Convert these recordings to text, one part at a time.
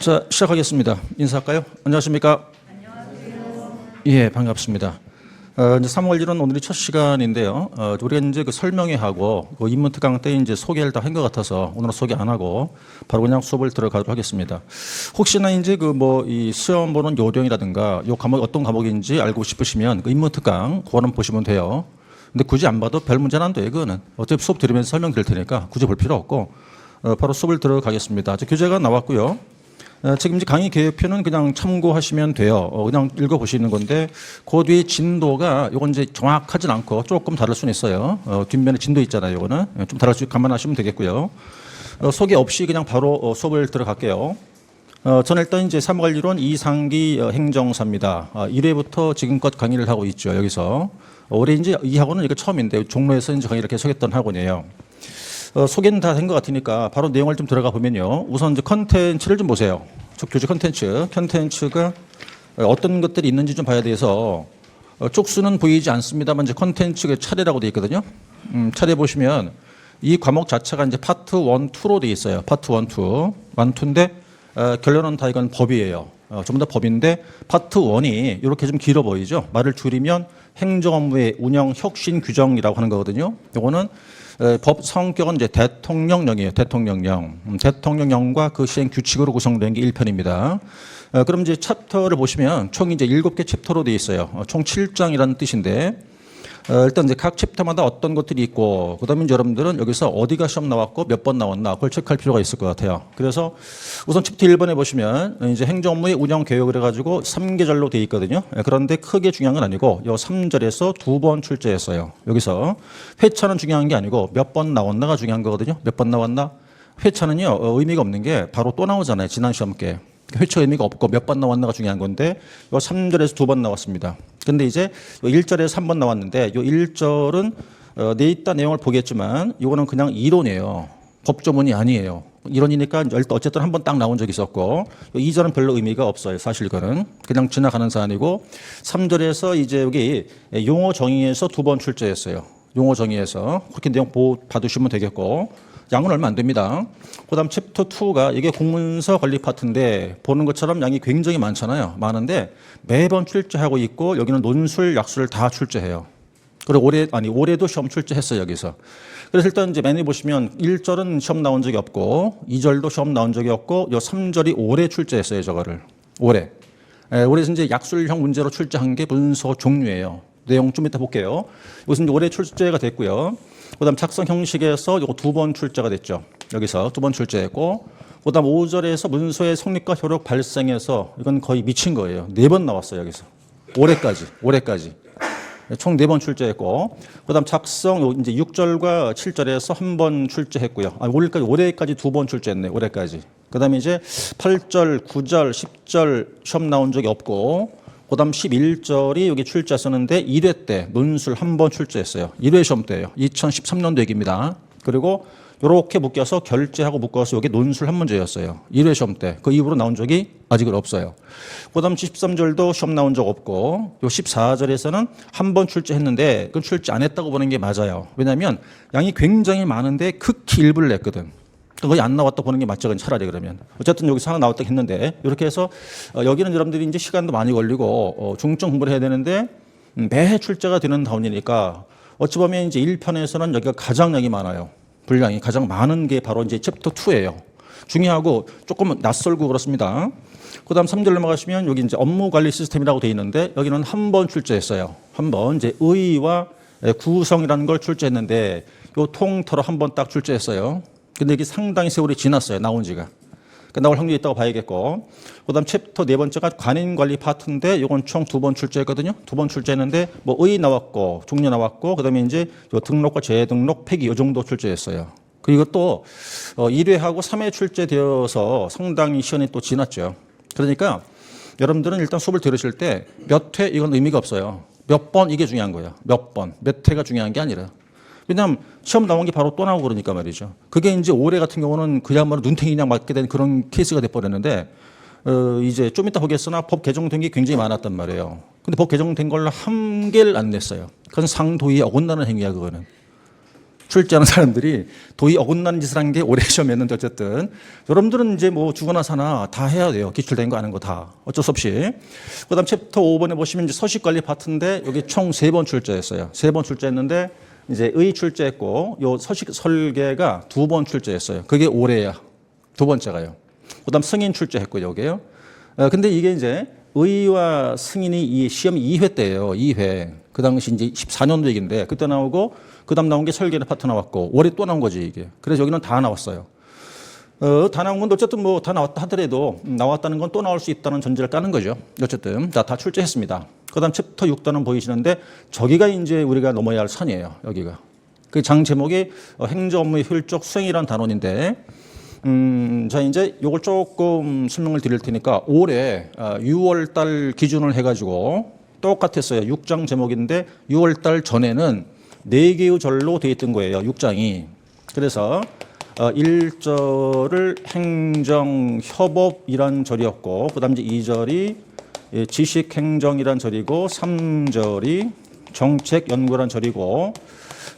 자, 시작하겠습니다. 인사할까요? 안녕하십니까? 예, 반갑습니다. 이제 3월 1은 오늘이 첫 시간인데요. 우리가 이제 그 설명회 하고 그 인문특강 때 이제 소개를 다 한 것 같아서 오늘은 소개 안 하고 바로 그냥 수업을 들어가도록 하겠습니다. 혹시나 이제 그 뭐 이 시험 보는 요령이라든가 요 과목 어떤 과목인지 알고 싶으시면 그 인문특강 그거는 보시면 돼요. 근데 굳이 안 봐도 별 문제는 안 돼요. 그거는 어차피 수업 들으면서 설명드릴 테니까 굳이 볼 필요 없고 바로 수업을 들어가겠습니다. 교재가 나왔고요. 지금 이제 강의 계획표는 그냥 참고하시면 돼요. 그냥 읽어보시는 건데 그 뒤에 진도가 이건 이제 정확하진 않고 조금 다를 수는 있어요. 뒷면에 진도 있잖아요. 이거는 좀 다를 수 감안하시면 되겠고요. 소개 없이 그냥 바로 수업을 들어갈게요. 저는 일단 이제 3월 1원 이상기 행정사입니다. 1회부터 지금껏 강의를 하고 있죠. 여기서 올해 이제 이 학원은 이거 처음인데 종로에서 이제 강의를 계속했던 학원이에요. 소개는 다 된 것 같으니까 바로 내용을 좀 들어가 보면요. 우선 이제 컨텐츠를 좀 보세요. 교재 컨텐츠가 어떤 것들이 있는지 좀 봐야 돼서 쪽수는 보이지 않습니다만 이제 컨텐츠의 차례라고 되어 있거든요. 차례 보시면 이 과목 자체가 이제 파트 1, 2로 되어 있어요. 파트 1, 2. 1, 2인데 결론은 다 이건 법이에요. 전부 다 법인데 파트 1이 이렇게 좀 길어 보이죠. 말을 줄이면 행정업무의 운영 혁신 규정이라고 하는 거거든요. 이거는 법 성격은 이제 대통령령이에요. 대통령령과 그 시행 규칙으로 구성된 게 1편입니다. 그럼 이제 챕터를 보시면 총 이제 7개 챕터로 되어 있어요. 총 7장이라는 뜻인데 일단 이제 각 챕터마다 어떤 것들이 있고 그다음에 이제 여러분들은 여기서 어디가 시험 나왔고 몇 번 나왔나 그걸 체크할 필요가 있을 것 같아요. 그래서 우선 챕터 1번에 보시면 이제 행정업무의 운영 계획을 해가지고 3계절로 되어 있거든요. 그런데 크게 중요한 건 아니고 요 3절에서 2번 출제했어요. 여기서 회차는 중요한 게 아니고 몇 번 나왔나가 중요한 거거든요. 몇 번 나왔나? 회차는요 의미가 없는 게 바로 또 나오잖아요. 지난 시험 때. 회차 의미가 없고 몇 번 나왔나가 중요한 건데 요 3절에서 2번 나왔습니다. 근데 이제 요 1절에서 3번 나왔는데 요 1절은 내 있다 내용을 보겠지만 이거는 그냥 이론이에요. 법조문이 아니에요. 이론이니까 어쨌든 한 번 딱 나온 적이 있었고 요 2절은 별로 의미가 없어요. 사실 이거는 그냥 지나가는 사안이고 3절에서 이제 여기 용어 정의에서 2번 출제했어요. 용어 정의에서 그렇게 내용 받으시면 되겠고 양은 얼마 안 됩니다. 그다음 챕터 2가 이게 공문서 관리 파트인데 보는 것처럼 양이 굉장히 많잖아요. 많은데 매번 출제하고 있고 여기는 논술, 약술을 다 출제해요. 그리고 올해도 시험 출제했어요, 여기서. 그래서 일단 이제 메뉴 보시면 1절은 시험 나온 적이 없고 2절도 시험 나온 적이 없고 요 3절이 올해 출제했어요, 저거를. 올해. 올해 이제 약술형 문제로 출제한 게 문서 종류예요. 내용 좀 이따 볼게요. 이것은 이제 올해 출제가 됐고요. 그다음 작성 형식에서 이거 2번 출제가 됐죠. 여기서 2번 출제했고, 그다음 5절에서 문서의 성립과 효력 발생해서 이건 거의 미친 거예요. 4번 나왔어요 여기서. 올해까지. 총 4번 출제했고, 그다음 작성 이제 6절과 7절에서 1번 출제했고요. 올해까지 2번 출제했네. 올해까지. 그다음에 이제 8절, 9절, 10절 시험 나온 적이 없고. 그다음 11절이 여기 출제했었는데 1회 때 논술 한 번 출제했어요. 1회 시험 때예요. 2013년도 얘기입니다. 그리고 이렇게 묶여서 결제하고 묶어서 여기 논술 한 문제였어요. 1회 시험 때. 그 이후로 나온 적이 아직은 없어요. 그다음 13절도 시험 나온 적 없고 요 14절에서는 한 번 출제했는데 그건 출제 안 했다고 보는 게 맞아요. 왜냐하면 양이 굉장히 많은데 극히 일부를 냈거든. 거의 안 나왔다 보는 게 맞죠. 차라리 그러면. 어쨌든 여기서 하나 나왔다 했는데 이렇게 해서 여기는 여러분들이 이제 시간도 많이 걸리고 중점 공부를 해야 되는데 매 출제가 되는 다운이니까 어찌 보면 이제 1편에서는 여기가 가장 양이 많아요. 분량이 가장 많은 게 바로 이제 챕터 2예요. 중요하고 조금 낯설고 그렇습니다. 그다음 3절 넘어가시면 여기 이제 업무 관리 시스템이라고 되어 있는데 여기는 한 번 출제했어요. 한 번 이제 의의와 구성이라는 걸 출제했는데 요 통틀어 한 번 딱 출제했어요. 근데 이게 상당히 세월이 지났어요. 나온 지가. 그러니까 나올 확률이 있다고 봐야겠고. 그다음 챕터 4번째가 관인관리 파트인데 이건 총 2번 출제했거든요. 2번 출제했는데 뭐 의 나왔고 종료 나왔고 그다음에 이제 요 등록과 재등록 폐기 요 정도 출제했어요. 그리고 또 1회하고 3회 출제되어서 상당히 시간이 또 지났죠. 그러니까 여러분들은 일단 수업을 들으실 때 몇 회 이건 의미가 없어요. 몇 번 이게 중요한 거예요. 몇 번, 몇 회가 중요한 게 아니라. 왜냐하면 시험 나온 게 바로 또 나오고 그러니까 말이죠. 그게 이제 올해 같은 경우는 그야말로 눈탱이 그냥 맞게 된 그런 케이스가 돼버렸는데 이제 좀 이따 보겠으나 법 개정된 게 굉장히 많았단 말이에요. 근데 법 개정된 걸로 한 개를 안 냈어요. 그건 상도에 어긋나는 행위야 그거는. 출제하는 사람들이 도의 어긋나는 짓을 한 게 올해 시험이었는데 어쨌든 여러분들은 이제 뭐 죽어나 사나 다 해야 돼요. 기출된 거 아는 거 다. 어쩔 수 없이. 그다음 챕터 5번에 보시면 이제 서식관리 파트인데 여기 총 3번 출제했어요. 3번 출제했는데 이제 의 출제했고 요 서식 설계가 2번 출제했어요. 그게 올해야. 2번째가요. 그다음 승인 출제했고 여기요. 근데 이게 이제 의와 승인이 이 시험 2회 때예요. 2회. 그 당시 이제 14년도 얘기인데 그때 나오고 그다음 나온 게 설계나 파트 나왔고 올해 또 나온 거지 이게. 그래서 여기는 다 나왔어요. 다 나온 건 어쨌든 뭐 다 나왔다 하더라도 나왔다는 건 또 나올 수 있다는 전제를 까는 거죠. 어쨌든 다 출제했습니다. 그다음 챕터 6단은 보이시는데 저기가 이제 우리가 넘어야 할 산이에요. 여기가. 그 장 제목이 행정 업무의 효율적 수행이라는 단원인데 자 이제 요걸 조금 설명을 드릴 테니까 올해 6월 달 기준을 해가지고 똑같았어요. 6장 제목인데 6월 달 전에는 4개의 절로 되어 있던 거예요. 6장이. 그래서 1절을 행정협업이란 절이었고 그 다음 이제 2절이 지식행정이란 절이고 3절이 정책연구란 절이고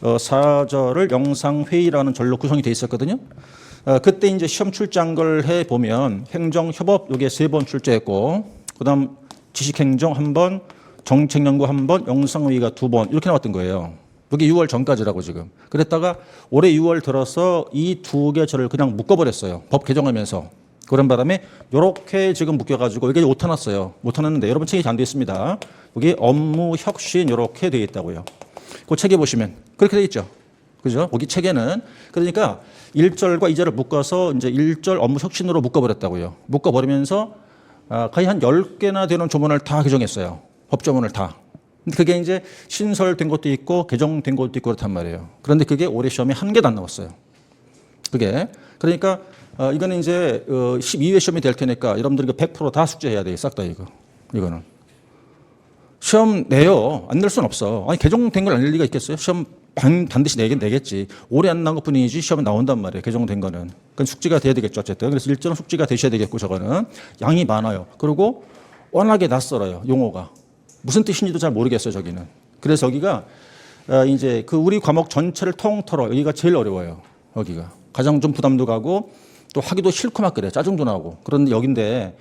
4절을 영상회의라는 절로 구성이 되어 있었거든요. 그때 이제 시험 출제한 걸 해보면 행정협업 요게 3번 출제했고 그 다음 지식행정 1번 정책연구 1번 영상회의가 2번 이렇게 나왔던 거예요. 여기 6월 전까지라고 지금. 그랬다가 올해 6월 들어서 이 2개 절을 그냥 묶어버렸어요. 법 개정하면서. 그런 바람에 이렇게 지금 묶여가지고 이게 오타났어요. 오타났는데 여러분 책이 안 되어 있습니다. 여기 업무 혁신 이렇게 되어 있다고요. 그 책에 보시면 그렇게 되어 있죠. 그죠? 거기 책에는. 그러니까 1절과 2절을 묶어서 이제 1절 업무 혁신으로 묶어버렸다고요. 묶어버리면서 거의 한 10개나 되는 조문을 다 개정했어요. 법조문을 다. 그게 이제 신설된 것도 있고 개정된 것도 있고 그렇단 말이에요. 그런데 그게 올해 시험에 한 개도 안 나왔어요. 그게. 그러니까 이거는 이제 12회 시험이 될 테니까 여러분들 이거 100% 다 숙제해야 돼요. 싹 다 이거. 이거는. 시험 내요. 안 낼 수는 없어. 아니 개정된 걸 안 낼 리가 있겠어요? 시험 반드시 내겠지. 올해 안 나온 것 뿐이지 시험에 나온단 말이에요. 개정된 거는. 그건 숙지가 돼야 되겠죠. 어쨌든. 그래서 일정한 숙지가 되셔야 되겠고 저거는. 양이 많아요. 그리고 워낙에 낯설어요. 용어가. 무슨 뜻인지도 잘 모르겠어요. 저기는. 그래서 여기가 이제 그 우리 과목 전체를 통틀어 여기가 제일 어려워요. 여기가. 가장 좀 부담도 가고 또 하기도 싫고 막 그래. 짜증도 나고. 그런데 여긴데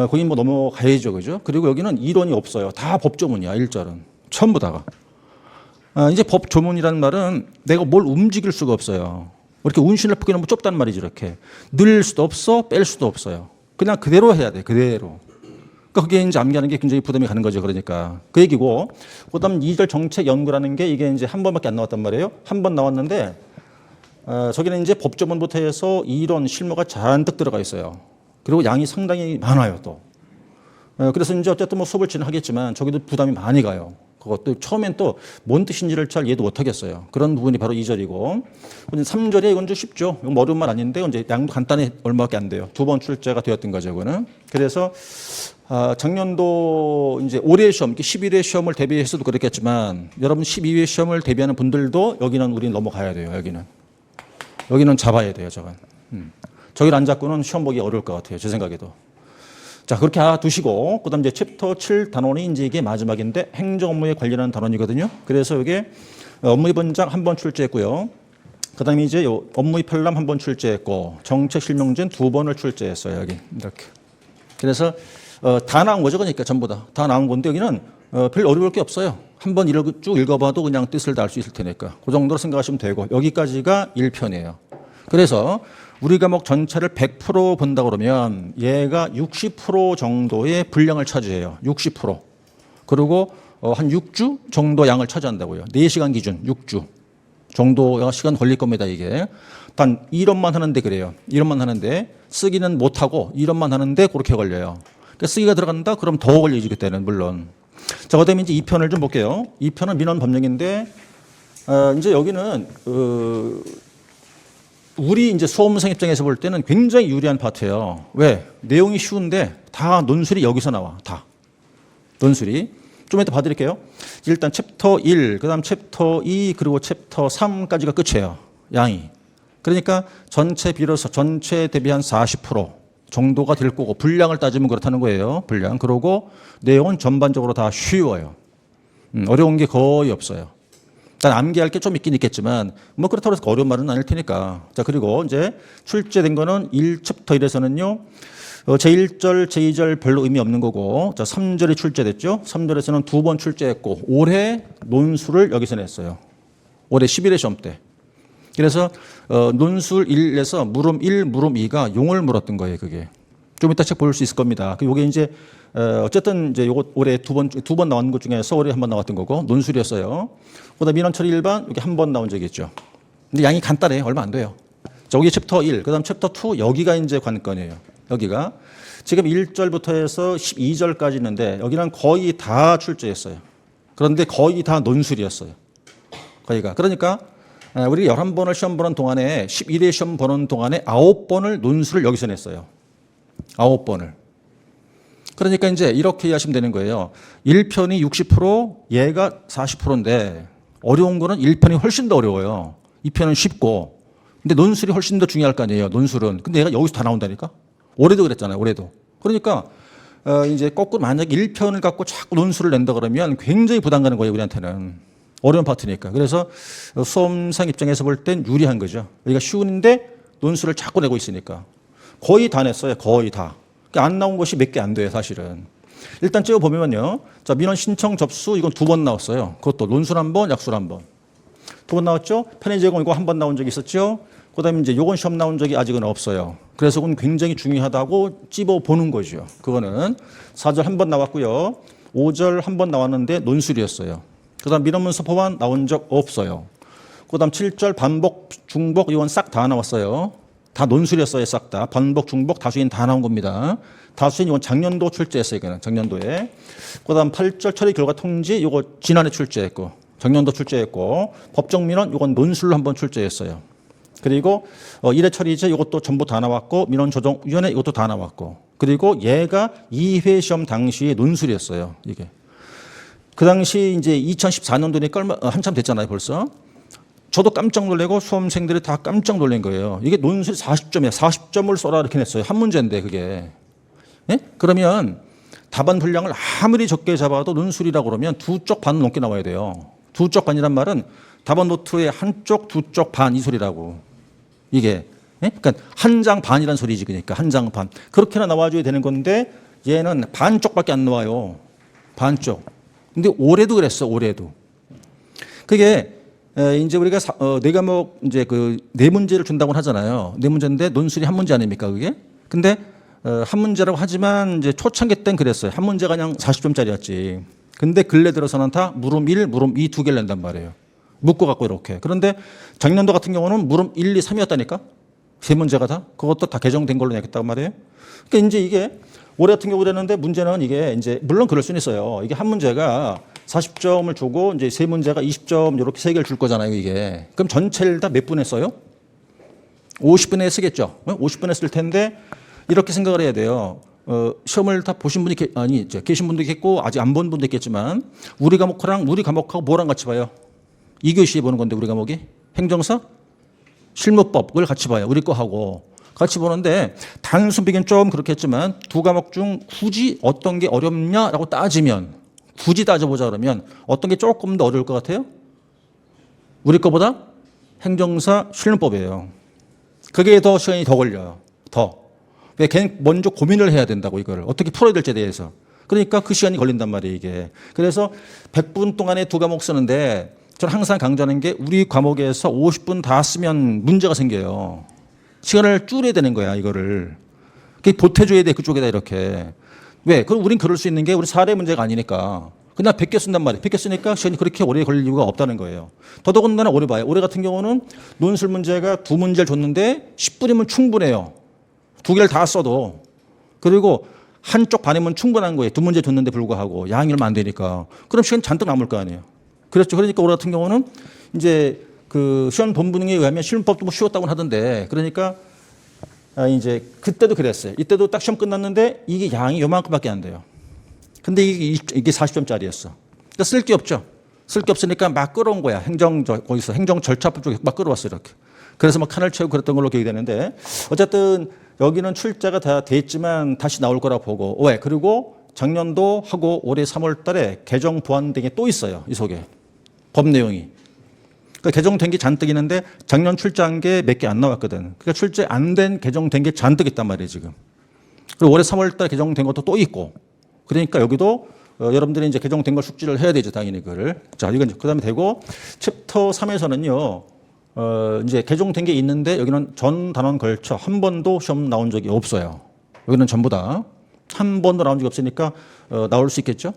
거기 뭐 넘어가야죠. 그죠? 그리고 여기는 이론이 없어요. 다 법조문이야. 1절은. 전부 다가. 이제 법조문이라는 말은 내가 뭘 움직일 수가 없어요. 이렇게 운신을 풀기 너무 좁단 말이지. 이렇게. 늘 수도 없어. 뺄 수도 없어요. 그냥 그대로 해야 돼. 그대로. 그러니까 그게 이제 암기하는 게 굉장히 부담이 가는 거죠. 그러니까. 그 얘기고. 그 다음 2절 정책 연구라는 게 이게 이제 한 번밖에 안 나왔단 말이에요. 한 번 나왔는데 저기는 이제 법조문부터 해서 이론, 실무가 잔뜩 들어가 있어요. 그리고 양이 상당히 많아요, 또. 그래서 이제 어쨌든 뭐 수업을 진행하겠지만 저기도 부담이 많이 가요. 그것도 처음엔 또 뭔 뜻인지를 잘 이해도 못 하겠어요. 그런 부분이 바로 2절이고. 3절에 이건 좀 쉽죠. 이건 어려운 말 아닌데 이제 양도 간단히 얼마밖에 안 돼요. 2번 출제가 되었던 거죠, 그거는. 그래서 작년도 이제 올해 시험, 11회 시험을 대비해서도 그렇겠지만 여러분 12회 시험을 대비하는 분들도 여기는 우리는 넘어가야 돼요, 여기는 잡아야 돼요, 저건. 저기를 안 잡고는 시험 보기 어려울 것 같아요, 제 생각에도. 자, 그렇게 두시고, 그 다음 이제 챕터 7 단원이 이제 이게 마지막인데 행정 업무에 관련한 단원이거든요. 그래서 이게 업무의 번장 한 번 출제했고요. 그 다음에 이제 업무의 편람 한 번 출제했고, 정책 실명진 2번을 출제했어요, 여기. 이렇게. 그래서 다 나온 거죠, 그러니까 전부 다. 다 나온 건데 여기는 별 어려울 게 없어요. 한번 쭉 읽어봐도 그냥 뜻을 다 알 수 있을 테니까. 그 정도로 생각하시면 되고, 여기까지가 1편이에요. 그래서 우리 과목 전체를 100% 본다 그러면 얘가 60% 정도의 분량을 차지해요. 60%. 그리고 한 6주 정도 양을 차지한다고요. 4시간 기준 6주 정도 시간 걸릴 겁니다, 이게. 단 이론만 하는데 그래요. 이론만 하는데 쓰기는 못하고 이론만 하는데 그렇게 걸려요. 그러니까 쓰기가 들어간다? 그럼 더 걸리지, 그때는 물론. 자, 그다음에 이제 2편을 좀 볼게요. 2편은 민원 법령인데 이제 여기는 우리 이제 수험생 입장에서 볼 때는 굉장히 유리한 파트예요. 왜? 내용이 쉬운데 다 논술이 여기서 나와. 다. 논술이. 좀 이따 봐드릴게요. 일단 챕터 1, 그 다음 챕터 2, 그리고 챕터 3까지가 끝이에요. 양이. 그러니까 전체 비로소 전체에 대비 한 40% 정도가 될 거고, 분량을 따지면 그렇다는 거예요. 분량. 그러고 내용은 전반적으로 다 쉬워요. 어려운 게 거의 없어요. 일단 암기할 게 좀 있긴 있겠지만 뭐 그렇다고 해서 어려운 말은 아닐 테니까. 자, 그리고 이제 출제된 거는 1챕터 1에서는요. 제1절, 제2절 별로 의미 없는 거고, 자, 3절이 출제됐죠. 3절에서는 2번 출제했고, 올해 논술을 여기서 냈어요. 올해 11회 시험 때. 그래서 논술 1에서 물음 1, 물음 2가 용을 물었던 거예요, 그게. 좀 이따 책 볼 수 있을 겁니다. 요게 이제 어쨌든 이제 요거 올해 두 번 나온 것 중에서 올해 한 번 나왔던 거고, 논술이었어요. 그다음 민원 처리 일반 이게 한 번 나온 적이 있죠. 근데 양이 간단해요. 얼마 안 돼요. 자, 여기 챕터 1, 그다음 챕터 2 여기가 이제 관건이에요. 여기가 지금 1절부터 해서 12절까지 있는데 여기는 거의 다 출제했어요. 그런데 거의 다 논술이었어요. 거의가. 그러니까 우리 11번을 시험 보는 동안에 11회 시험 보는 동안에 9번을 논술을 여기서 냈어요. 9번을. 그러니까 이제 이렇게 이해하시면 되는 거예요. 1편이 60%, 얘가 40%인데 어려운 거는 1편이 훨씬 더 어려워요. 2편은 쉽고. 근데 논술이 훨씬 더 중요할 거 아니에요. 논술은. 근데 얘가 여기서 다 나온다니까. 올해도 그랬잖아요. 올해도. 그러니까 이제 거꾸로 만약 1편을 갖고 자꾸 논술을 낸다 그러면 굉장히 부담 가는 거예요. 우리한테는. 어려운 파트니까. 그래서 수험생 입장에서 볼 땐 유리한 거죠. 여기가 쉬운데 논술을 자꾸 내고 있으니까. 거의 다 냈어요. 거의 다. 안 나온 것이 몇 개 안 돼요. 사실은. 일단 찍어보면요. 자, 민원 신청 접수 이건 2번 나왔어요. 그것도 논술 1번, 약술 1번. 2번 나왔죠. 편의 제공 이거 1번 나온 적이 있었죠. 그다음에 이제 요건 시험 나온 적이 아직은 없어요. 그래서 그건 굉장히 중요하다고 찝어보는 거죠. 그거는 4절 1번 나왔고요. 5절 1번 나왔는데 논술이었어요. 그다음 민원문서 포함 나온 적 없어요. 그다음 7절 반복, 중복 이건 싹 다 나왔어요. 다 논술이었어요. 싹 다. 반복, 중복, 다수인 다 나온 겁니다. 다수인 이건 작년도 출제했어요. 이거는 작년도에. 그다음 8절 처리 결과 통지 이거 지난해 출제했고 작년도 출제했고 법정 민원 이건 논술로 한번 출제했어요. 그리고 1회 처리제 이것도 전부 다 나왔고 민원조정위원회 이것도 다 나왔고 그리고 얘가 2회 시험 당시에 논술이었어요. 이게. 그 당시 이제 2014년도니까 한참 됐잖아요. 벌써. 저도 깜짝 놀래고 수험생들이 다 깜짝 놀란 거예요. 이게 논술 40점이야. 40점을 써라 이렇게 냈어요. 한 문제인데 그게. 예? 그러면 답안 분량을 아무리 적게 잡아도 논술이라고 그러면 2쪽 반 넘게 나와야 돼요. 2쪽 반이란 말은 답안 노트의 한쪽, 2쪽 반 이 소리라고. 이게. 예? 그러니까 한 장 반이란 소리지. 그러니까 한 장 반. 그렇게나 나와줘야 되는 건데 얘는 반쪽밖에 안 나와요. 반쪽. 근데 올해도 그랬어. 올해도. 그게 이제 우리가 네 과목 이제 그 네 문제를 준다고 하잖아요. 네 문제인데 논술이 한 문제 아닙니까 그게? 근데 한 문제라고 하지만 이제 초창기 때는 그랬어요. 한 문제가 그냥 40점짜리였지. 근데 근래 들어서는 다 물음 1, 물음 2 두 개를 낸단 말이에요. 묶어 갖고 이렇게. 그런데 작년도 같은 경우는 물음 1, 2, 3이었다니까. 세 문제가 다. 그것도 다 개정된 걸로 내겠다고 말이에요. 그러니까 이제 이게 올해 같은 경우 그랬는데 문제는 이게 이제 물론 그럴 수는 있어요. 이게 한 문제가 40점을 주고 이제 세 문제가 20점 이렇게 세 개를 줄 거잖아요, 이게. 그럼 전체를 다 몇 분에 써요? 50분에 쓰겠죠. 50분에 쓸 텐데 이렇게 생각을 해야 돼요. 시험을 다 보신 분이 계신 분도 있겠고 아직 안 본 분도 있겠지만 우리 과목하고 뭐랑 같이 봐요? 2교시에 보는 건데 우리 과목이 행정사, 실무법을 같이 봐요. 우리 거 하고 같이 보는데 단순 비교는 좀 그렇겠지만 두 과목 중 굳이 어떤 게 어렵냐라고 따지면 굳이 따져보자 그러면 어떤 게 조금 더 어려울 것 같아요? 우리 거보다 행정사, 실무법이에요. 그게 더 시간이 더 걸려요. 더. 왜 걔는 먼저 고민을 해야 된다고 이거를 어떻게 풀어야 될지에 대해서. 그러니까 그 시간이 걸린단 말이에요 이게. 그래서 100분 동안에 두 과목 쓰는데 저는 항상 강조하는 게 우리 과목에서 50분 다 쓰면 문제가 생겨요. 시간을 줄여야 되는 거야 이거를. 그게 보태줘야 돼 그쪽에다 이렇게. 왜? 그럼 우린 그럴 수 있는 게 우리 사례 문제가 아니니까. 그냥 100개 쓴단 말이에요. 100개 쓰니까 시간이 그렇게 오래 걸릴 이유가 없다는 거예요. 더더군다나 오래 봐요. 올해 같은 경우는 논술 문제가 두 문제를 줬는데 10분이면 충분해요. 두 개를 다 써도. 그리고 한쪽 반이면 충분한 거예요. 두 문제 줬는데 불구하고 양이 얼마 안 되니까. 그럼 시간 잔뜩 남을 거 아니에요. 그렇죠. 그러니까 올해 같은 경우는 이제 그 시험 본분에 의하면 실무법도 뭐 쉬웠다고 하던데 그러니까 이제 그때도 그랬어요. 이때도 딱 시험 끝났는데 이게 양이 요만큼밖에 안 돼요. 근데 이게 40점짜리였어. 그러니까 쓸 게 없죠. 쓸 게 없으니까 막 끌어온 거야. 거기서 행정 절차법 쪽에 막 끌어왔어 이렇게. 그래서 막 칸을 채우고 그랬던 걸로 기억이 되는데 어쨌든 여기는 출제가 다 됐지만 다시 나올 거라고 보고 왜? 그리고 작년도 하고 올해 3월 달에 개정 보완 등이 또 있어요. 이 속에. 법 내용이. 그러니까 개정된 게 잔뜩 있는데 작년 출제한 게 몇 개 안 나왔거든. 그러니까 출제 안 된 개정된 게 잔뜩 있단 말이에요, 지금. 그리고 올해 3월 달 개정된 것도 또 있고. 그러니까 여기도 여러분들이 이제 개정된 걸 숙지를 해야 되죠, 당연히 그걸. 자, 이건 그다음에 되고 챕터 3에서는요. 이제 개정된 게 있는데 여기는 전 단원 걸쳐 한 번도 시험 나온 적이 없어요. 여기는 전부 다 한 번도 나온 적이 없으니까 나올 수 있겠죠.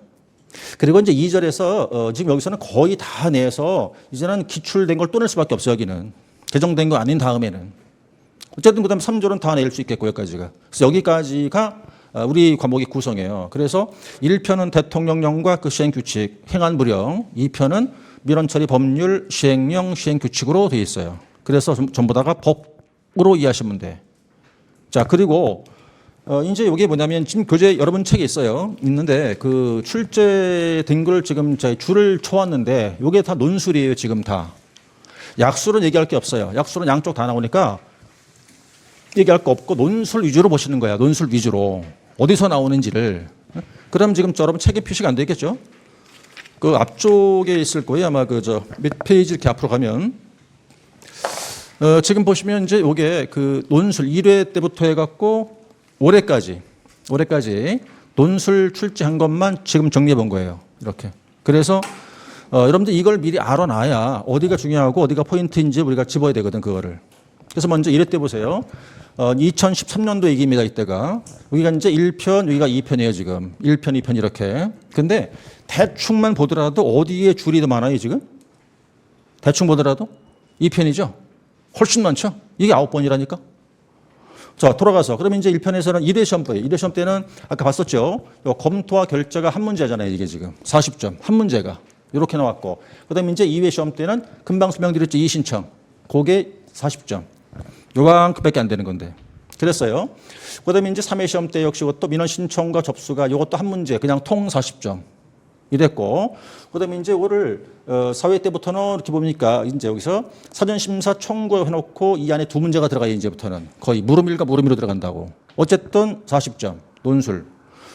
그리고 이제 2절에서 지금 여기서는 거의 다 내서 이제는 기출된 걸 또 낼 수밖에 없어요. 여기는 개정된 거 아닌 다음에는 어쨌든 그다음 3절은 다 낼 수 있겠고 여기까지가. 그래서 여기까지가 우리 과목의 구성이에요. 그래서 1편은 대통령령과 그 시행규칙, 행안부령, 2편은 민원처리 법률, 시행령, 시행규칙으로 되어 있어요. 그래서 전부 다가 법으로 이해하시면 돼. 자, 그리고 이제 이게 뭐냐면 지금 교재 여러분 책에 있어요. 있는데 그 출제된 걸 지금 저희 줄을 쳐왔는데 이게 다 논술이에요. 지금 다. 약술은 얘기할 게 없어요. 약술은 양쪽 다 나오니까 얘기할 거 없고 논술 위주로 보시는 거야. 논술 위주로. 어디서 나오는지를. 그럼 지금 여러분 책에 표시가 안 되겠죠? 그 앞쪽에 있을 거예요. 아마 그 몇 페이지 이렇게 앞으로 가면. 지금 보시면 이제 이게 그 논술 1회 때부터 해갖고 올해까지 논술 출제한 것만 지금 정리해 본 거예요. 이렇게. 그래서 여러분들 이걸 미리 알아놔야 어디가 중요하고 어디가 포인트인지 우리가 집어야 되거든, 그거를. 그래서 먼저 1회 때 보세요. 2013년도 얘기입니다, 이때가. 여기가 이제 1편, 여기가 2편이에요, 지금. 1편, 2편 이렇게. 근데 대충만 보더라도 어디에 줄이 더 많아요, 지금? 대충 보더라도? 2편이죠? 훨씬 많죠? 이게 9번이라니까? 자, 돌아가서. 그러면 이제 1편에서는 1회 시험 보여요. 1회 시험 때는 아까 봤었죠? 검토와 결제가 한 문제잖아요, 이게 지금. 40점. 한 문제가. 이렇게 나왔고. 그 다음에 이제 2회 시험 때는 금방 설명드렸죠, 이신청. 그게 40점. 요만큼밖에 안 되는 건데. 그랬어요. 그 다음에 이제 3회 시험 때 역시 이것도 민원 신청과 접수가 이것도 한 문제. 그냥 통 40점. 이랬고. 그 다음에 이제 이거를 4회 때부터는 이렇게 보니까 이제 여기서 사전심사 청구 해놓고 이 안에 두 문제가 들어가요. 이제부터는. 거의 물음일과 물음이로 들어간다고. 어쨌든 40점. 논술.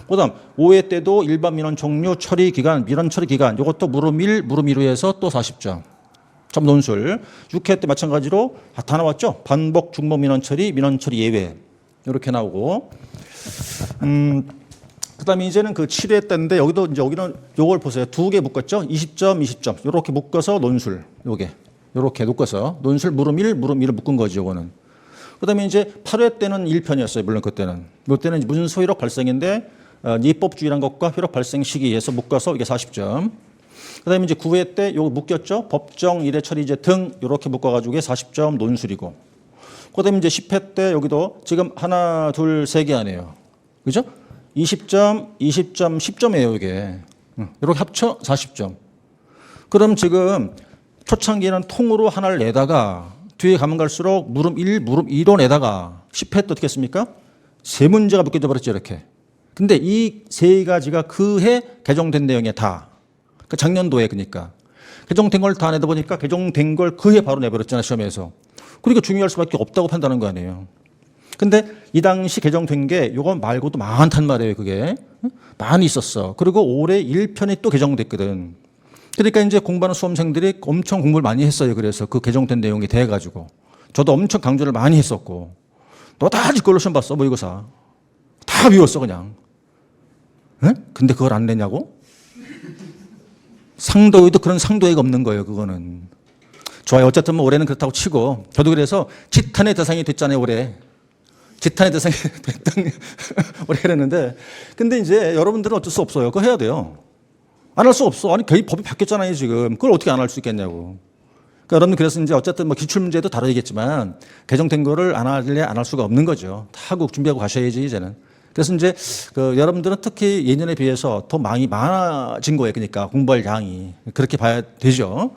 그 다음 5회 때도 일반 민원 종류 처리 기간, 민원 처리 기간. 이것도 물음일, 물음이로해서 또 40점. 점 논술. 6회 때 마찬가지로 다 나왔죠. 반복 중복 민원 처리, 민원 처리 예외. 이렇게 나오고. 그다음에 이제는 그 7회 때인데 여기도 이제 여기는 요걸 보세요. 두 개 묶었죠. 20점, 20점. 요렇게 묶어서 논술. 요게. 요렇게 묶어서 논술 물음일, 물음일을 묶은 거죠, 요거는. 그다음에 이제 8회 때는 1편이었어요. 물론 그때는. 요때는 무슨 소위력 발생인데 입법주의란 것과 효력 발생 시기에서 묶어서 이게 40점. 그다음에 이제 9회 때 요거 묶였죠. 법정 이례 처리제 등 요렇게 묶어 가지고 40점 논술이고. 그다음에 이제 10회 때 여기도 지금 하나, 둘, 세 개 아니에요. 그죠? 20점, 20점, 10점이에요, 이게. 이렇게 합쳐 40점. 그럼 지금 초창기에는 통으로 하나를 내다가 뒤에 가면 갈수록 물음 1, 물음 2로 내다가 10회 때 어떻게 했습니까? 세 문제가 묶여져 버렸죠, 이렇게. 근데 이 세 가지가 그 해 개정된 내용에 다. 그 작년도에 그러니까. 개정된 걸 다 내다 보니까 개정된 걸 그 해 바로 내버렸잖아요, 시험에서. 그러니까 중요할 수밖에 없다고 판단한 거 아니에요. 근데 이 당시 개정된 게 이거 말고도 많단 말이에요, 그게. 많이 있었어. 그리고 올해 1편이 또 개정됐거든. 그러니까 이제 공부하는 수험생들이 엄청 공부를 많이 했어요. 그래서 그 개정된 내용이 돼가지고. 저도 엄청 강조를 많이 했었고. 너 다 직걸로 시험 봤어, 모의고사. 다 비웠어, 그냥. 에? 근데 그걸 안 내냐고? 상도에도 그런 상도회가 없는 거예요, 그거는. 좋아요. 어쨌든 뭐 올해는 그렇다고 치고. 저도 그래서 지탄의 대상이 됐잖아요, 올해. 지탄의 대상이 됐던 올해 그랬는데. 근데 이제 여러분들은 어쩔 수 없어요. 그거 해야 돼요. 안 할 수 없어. 아니, 거의 법이 바뀌었잖아요, 지금. 그걸 어떻게 안 할 수 있겠냐고. 그러니까 여러분 그래서 이제 어쨌든 뭐 기출문제도 다르겠지만 개정된 거를 안 할래 안 할 수가 없는 거죠. 다 하고 준비하고 가셔야지, 이제는. 그래서 이제 그 여러분들은 특히 예년에 비해서 더 많아진 거예요. 그러니까 공부할 양이. 그렇게 봐야 되죠.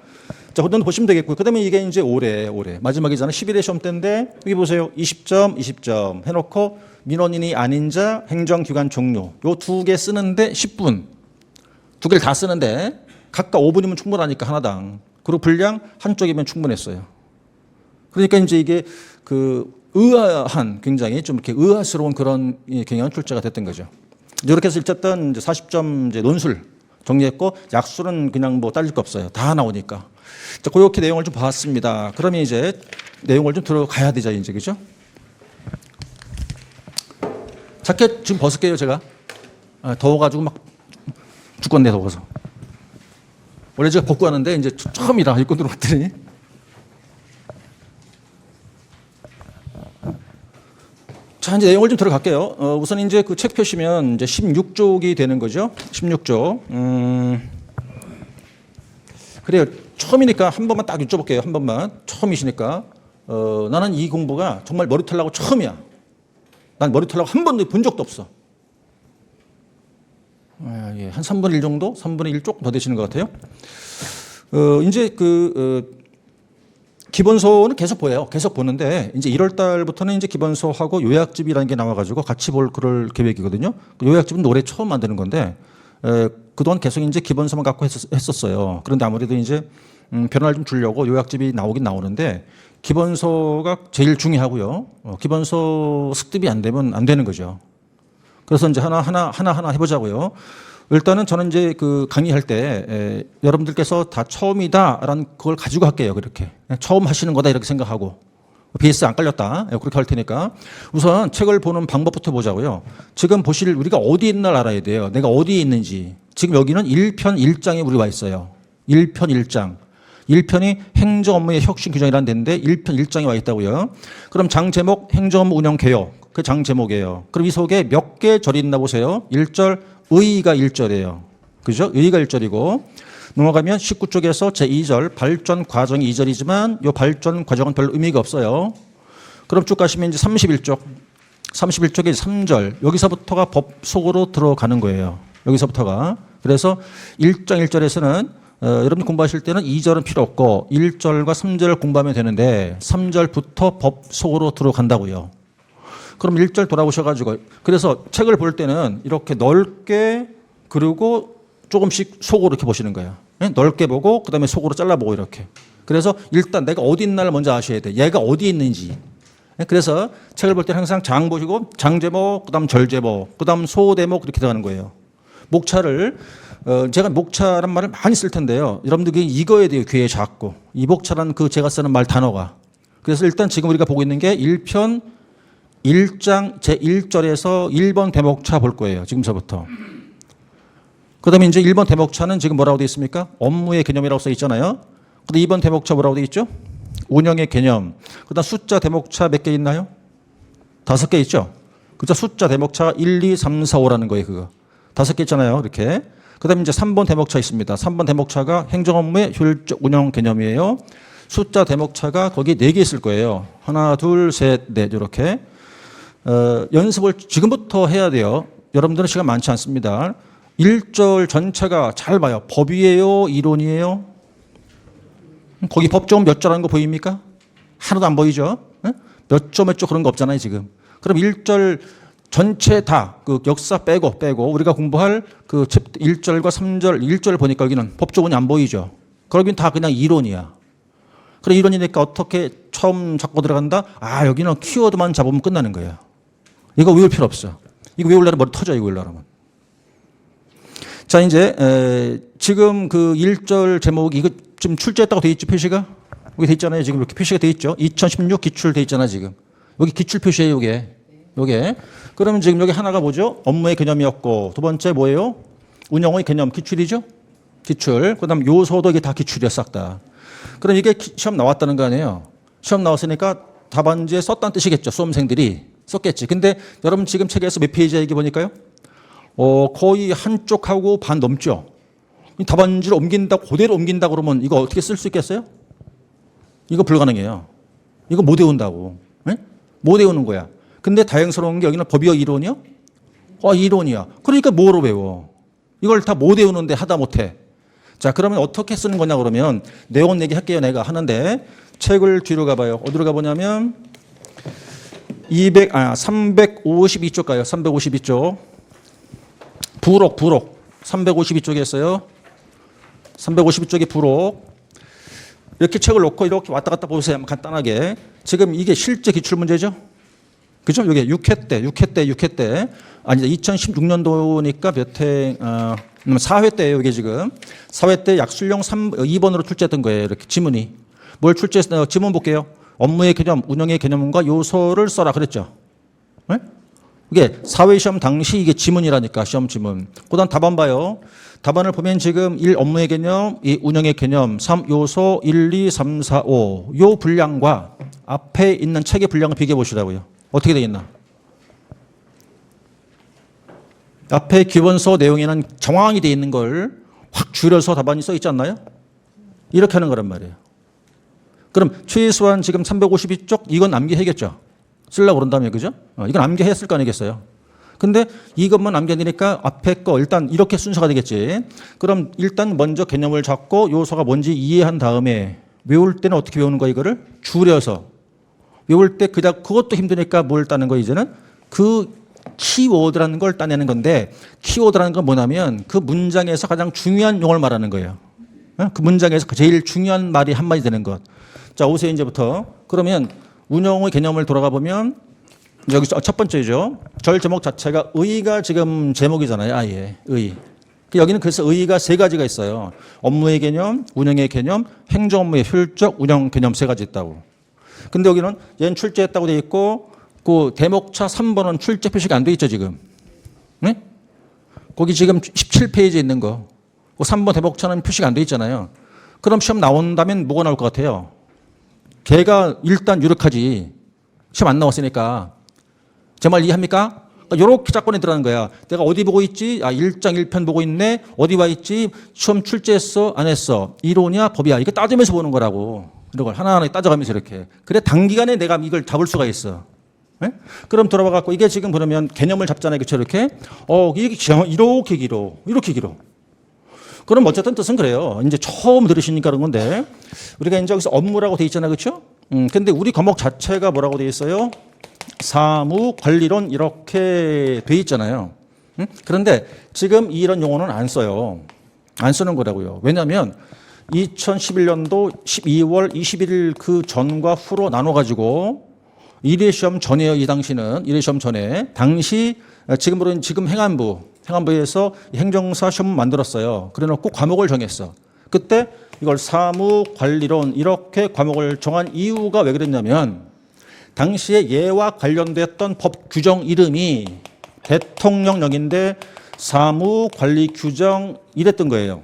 자, 그건 보시면 되겠고요. 그 다음에 이게 이제 올해. 마지막이잖아요. 11회 시험 때인데, 여기 보세요. 20점, 20점 해놓고, 민원인이 아닌 자, 행정기관 종류. 요 두 개 쓰는데 10분. 두 개를 다 쓰는데, 각각 5분이면 충분하니까 하나당. 그리고 분량 한쪽이면 충분했어요. 그러니까 이제 이게 그 의아한, 굉장히 좀 이렇게 의아스러운 그런 경향 출제가 됐던 거죠. 이렇게 해서 어쨌든 40점 이제 논술. 정리했고 약수는 그냥 뭐 따질 거 없어요. 다 나오니까. 자, 그렇게 내용을 좀 봤습니다. 그러면 이제 내용을 좀 들어가야 되죠, 이제. 그죠? 자켓 지금 벗을게요, 제가. 더워가지고 막 죽겠네, 더워서. 원래 제가 벗고 하는데 이제 처음이라 입고 들어왔더니. 자, 이제 내용을 좀 들어갈게요. 우선 이제 그 책 펴시면 이제 16쪽이 되는 거죠. 16쪽. 그래요. 처음이니까 한 번만 딱 여쭤볼게요. 한 번만. 처음이시니까. 나는 이 공부가 정말 머리털 나고 처음이야. 난 머리털 나고 한 번도 본 적도 없어. 예, 한 3분의 1 정도? 3분의 1 조금 더 되시는 것 같아요. 이제 기본서는 계속 보여요. 계속 보는데 이제 1월 달부터는 이제 기본서하고 요약집이라는 게 나와가지고 같이 그럴 계획이거든요. 요약집은 올해 처음 만드는 건데 그동안 계속 이제 기본서만 갖고 했었어요. 그런데 아무래도 이제 변화를 좀 주려고 요약집이 나오긴 나오는데 기본서가 제일 중요하고요. 기본서 습득이 안 되면 안 되는 거죠. 그래서 이제 하나 해보자고요. 일단은 저는 이제 그 강의할 때 여러분들께서 다 처음이다라는 그걸 가지고 할게요. 그렇게 처음 하시는 거다 이렇게 생각하고 베이스 안 깔렸다 그렇게 할 테니까 우선 책을 보는 방법부터 보자고요. 지금 보실 우리가 어디 있는지 알아야 돼요. 내가 어디에 있는지. 지금 여기는 1편 1장에 우리 와 있어요. 1편 1장. 1편이 행정업무의 혁신 규정이라는 데인데 1편 1장에 와 있다고요. 그럼 장 제목 행정업무 운영 개요. 그 장 제목이에요. 그럼 이 속에 몇 개 절이 있나 보세요. 1절 의의가 1절이에요. 그죠? 의의가 1절이고 넘어가면 19쪽에서 제2절 발전 과정이 2절이지만 이 발전 과정은 별 의미가 없어요. 그럼 쭉 가시면 이제 31쪽. 31쪽에 3절. 여기서부터가 법 속으로 들어가는 거예요. 여기서부터가. 그래서 1장 1절에서는 여러분 공부하실 때는 2절은 필요 없고 1절과 3절을 공부하면 되는데 3절부터 법 속으로 들어간다고요. 그럼 1절 돌아오셔가지고 그래서 책을 볼 때는 이렇게 넓게 그리고 조금씩 속으로 이렇게 보시는 거예요. 넓게 보고 그다음에 속으로 잘라보고 이렇게. 그래서 일단 내가 어디 있나를 먼저 아셔야 돼. 얘가 어디에 있는지. 그래서 책을 볼 때 항상 장 보시고 장 제목, 그다음 절 제목, 그다음 소 대목 이렇게 들어가는 거예요. 목차를 제가 목차란 말을 많이 쓸 텐데요. 여러분들이 읽어야 돼요. 귀에 잡고. 이 목차란 그 제가 쓰는 말 단어가. 그래서 일단 지금 우리가 보고 있는 게 1편 1장 제1절에서 1번 대목차 볼 거예요. 지금서부터. 그다음에 이제 1번 대목차는 지금 뭐라고 되어 있습니까? 업무의 개념이라고 써 있잖아요. 그다음 2번 대목차 뭐라고 되어 있죠? 운영의 개념. 그다음 숫자 대목차 몇 개 있나요? 5개 있죠? 그죠? 숫자 대목차가 1, 2, 3, 4, 5라는 거예요. 그거. 5개 있잖아요. 이렇게. 그다음에 이제 3번 대목차 있습니다. 3번 대목차가 행정업무의 효율적 운영 개념이에요. 숫자 대목차가 거기 4개 있을 거예요. 하나, 둘, 셋, 넷 이렇게. 연습을 지금부터 해야 돼요. 여러분들은 시간 많지 않습니다. 1절 전체가 잘 봐요. 법이에요? 이론이에요? 거기 법조문 몇 절 하는 거 보입니까? 하나도 안 보이죠? 몇 조 몇 조 그런 거 없잖아요, 지금. 그럼 1절 전체 다 그 역사 빼고 우리가 공부할 그 1절과 3절, 1절 보니까 여기는 법조문이 안 보이죠. 그러긴 다 그냥 이론이야. 그럼 이론이니까 어떻게 처음 잡고 들어간다? 아, 여기는 키워드만 잡으면 끝나는 거예요. 이거 외울 필요 없어. 이거 외우려면 머리 터져, 이거 외우려면. 자, 이제 지금 그 1절 제목이 이거 지금 출제했다고 돼 있죠, 표시가? 여기 돼 있잖아요. 지금 이렇게 표시가 돼 있죠. 2016 기출 돼 있잖아, 지금. 여기 기출 표시예요, 요게. 그러면 지금 여기 하나가 뭐죠? 업무의 개념이었고, 두 번째 뭐예요? 운영의 개념, 기출이죠? 기출. 그다음 요소도 이게 다 기출이야, 싹 다. 그럼 이게 시험 나왔다는 거 아니에요? 시험 나왔으니까 답안지에 썼다는 뜻이겠죠. 수험생들이 썼겠지. 근데 여러분 지금 책에서 몇 페이지야 이게 보니까요? 거의 한쪽하고 반 넘죠. 답안지를 옮긴다, 그대로 옮긴다 그러면 이거 어떻게 쓸 수 있겠어요? 이거 불가능해요. 이거 못 외운다고. 네? 못 외우는 거야. 근데 다행스러운 게 여기는 법이요, 이론이요? 이론이야. 그러니까 뭐로 외워? 이걸 다 못 외우는데 하다 못해. 자, 그러면 어떻게 쓰는 거냐 그러면 내용 얘기 할게요. 내가 하는데 책을 뒤로 가봐요. 어디로 가보냐면 352쪽 가요. 352쪽. 부록 352쪽에 있어요. 352쪽이 부록. 이렇게 책을 놓고 이렇게 왔다 갔다 보세요. 간단하게. 지금 이게 실제 기출 문제죠? 그죠? 이게 6회 때. 아니, 2016년도니까 몇 회, 4회 때예요, 이게 지금. 4회 때 약술용 2번으로 출제했던 거예요, 이렇게 지문이. 뭘 출제했어요? 지문 볼게요. 업무의 개념, 운영의 개념과 요소를 써라 그랬죠. 네? 이게 사회 시험 당시 이게 지문이라니까, 시험 지문. 그다음 답안 봐요. 답안을 보면 지금 1 업무의 개념, 2 운영의 개념, 3 요소 1, 2, 3, 4, 5. 요 분량과 앞에 있는 책의 분량을 비교해 보시라고요. 어떻게 되겠나? 앞에 기본서 내용에는 정황이 되어 있는 걸 확 줄여서 답안이 써 있지 않나요? 이렇게 하는 거란 말이에요. 그럼 최소한 지금 352쪽 이건 암기해야겠죠. 쓰려고 그런다면 그죠? 이건 암기했을 거 아니겠어요. 근데 이것만 암기하니까 앞에 거 일단 이렇게 순서가 되겠지. 그럼 일단 먼저 개념을 잡고 요소가 뭔지 이해한 다음에 외울 때는 어떻게 외우는 거야 이거를? 줄여서. 외울 때 그것도 힘드니까 뭘 따는 거 이제는? 그 키워드라는 걸 따내는 건데 키워드라는 건 뭐냐면 그 문장에서 가장 중요한 용어를 말하는 거예요. 그 문장에서 제일 중요한 말이 한마디 되는 것. 자, 오세요 이제부터. 그러면 운영의 개념을 돌아가 보면 여기서 첫 번째죠. 절 제목 자체가 의가 지금 제목이잖아요. 아예 의. 여기는 그래서 의가 세 가지가 있어요. 업무의 개념, 운영의 개념, 행정 업무의 효율적 운영 개념 세 가지 있다고. 근데 여기는 얘는 출제했다고 돼 있고 그 대목차 3번은 출제 표시가 안 돼 있죠 지금. 네? 거기 지금 17페이지에 있는 거. 그 3번 대목차는 표시가 안 돼 있잖아요. 그럼 시험 나온다면 뭐가 나올 것 같아요? 걔가 일단 유력하지. 시험 안 나왔으니까. 제 말 이해합니까? 이렇게 작권에 들어가는 거야. 내가 어디 보고 있지? 1장 1편 보고 있네. 어디 와 있지? 시험 출제했어? 안 했어? 이론이야? 법이야? 이거 따지면서 보는 거라고. 이런 걸 하나하나 따져가면서 이렇게. 그래 단기간에 내가 이걸 잡을 수가 있어. 네? 그럼 돌아와 갖고 이게 지금 그러면 개념을 잡잖아요. 그렇죠? 이렇게. 이게 이렇게 길어. 이렇게 길어. 그럼 어쨌든 뜻은 그래요. 이제 처음 들으시니까 그런 건데 우리가 이제 여기서 업무라고 돼 있잖아요. 그렇죠? 근데 우리 과목 자체가 뭐라고 돼 있어요? 사무 관리론 이렇게 돼 있잖아요. 그런데 지금 이런 용어는 안 써요. 안 쓰는 거라고요. 왜냐하면 2011년도 12월 21일 그 전과 후로 나눠가지고 1회 시험 전에요. 이 당시는 1회 시험 전에 당시 지금 행안부에서 행정사 시험 만들었어요. 그래놓고 과목을 정했어. 그때 이걸 사무관리론 이렇게 과목을 정한 이유가 왜 그랬냐면 당시에 얘와 관련됐던 법 규정 이름이 대통령령인데 사무관리규정 이랬던 거예요.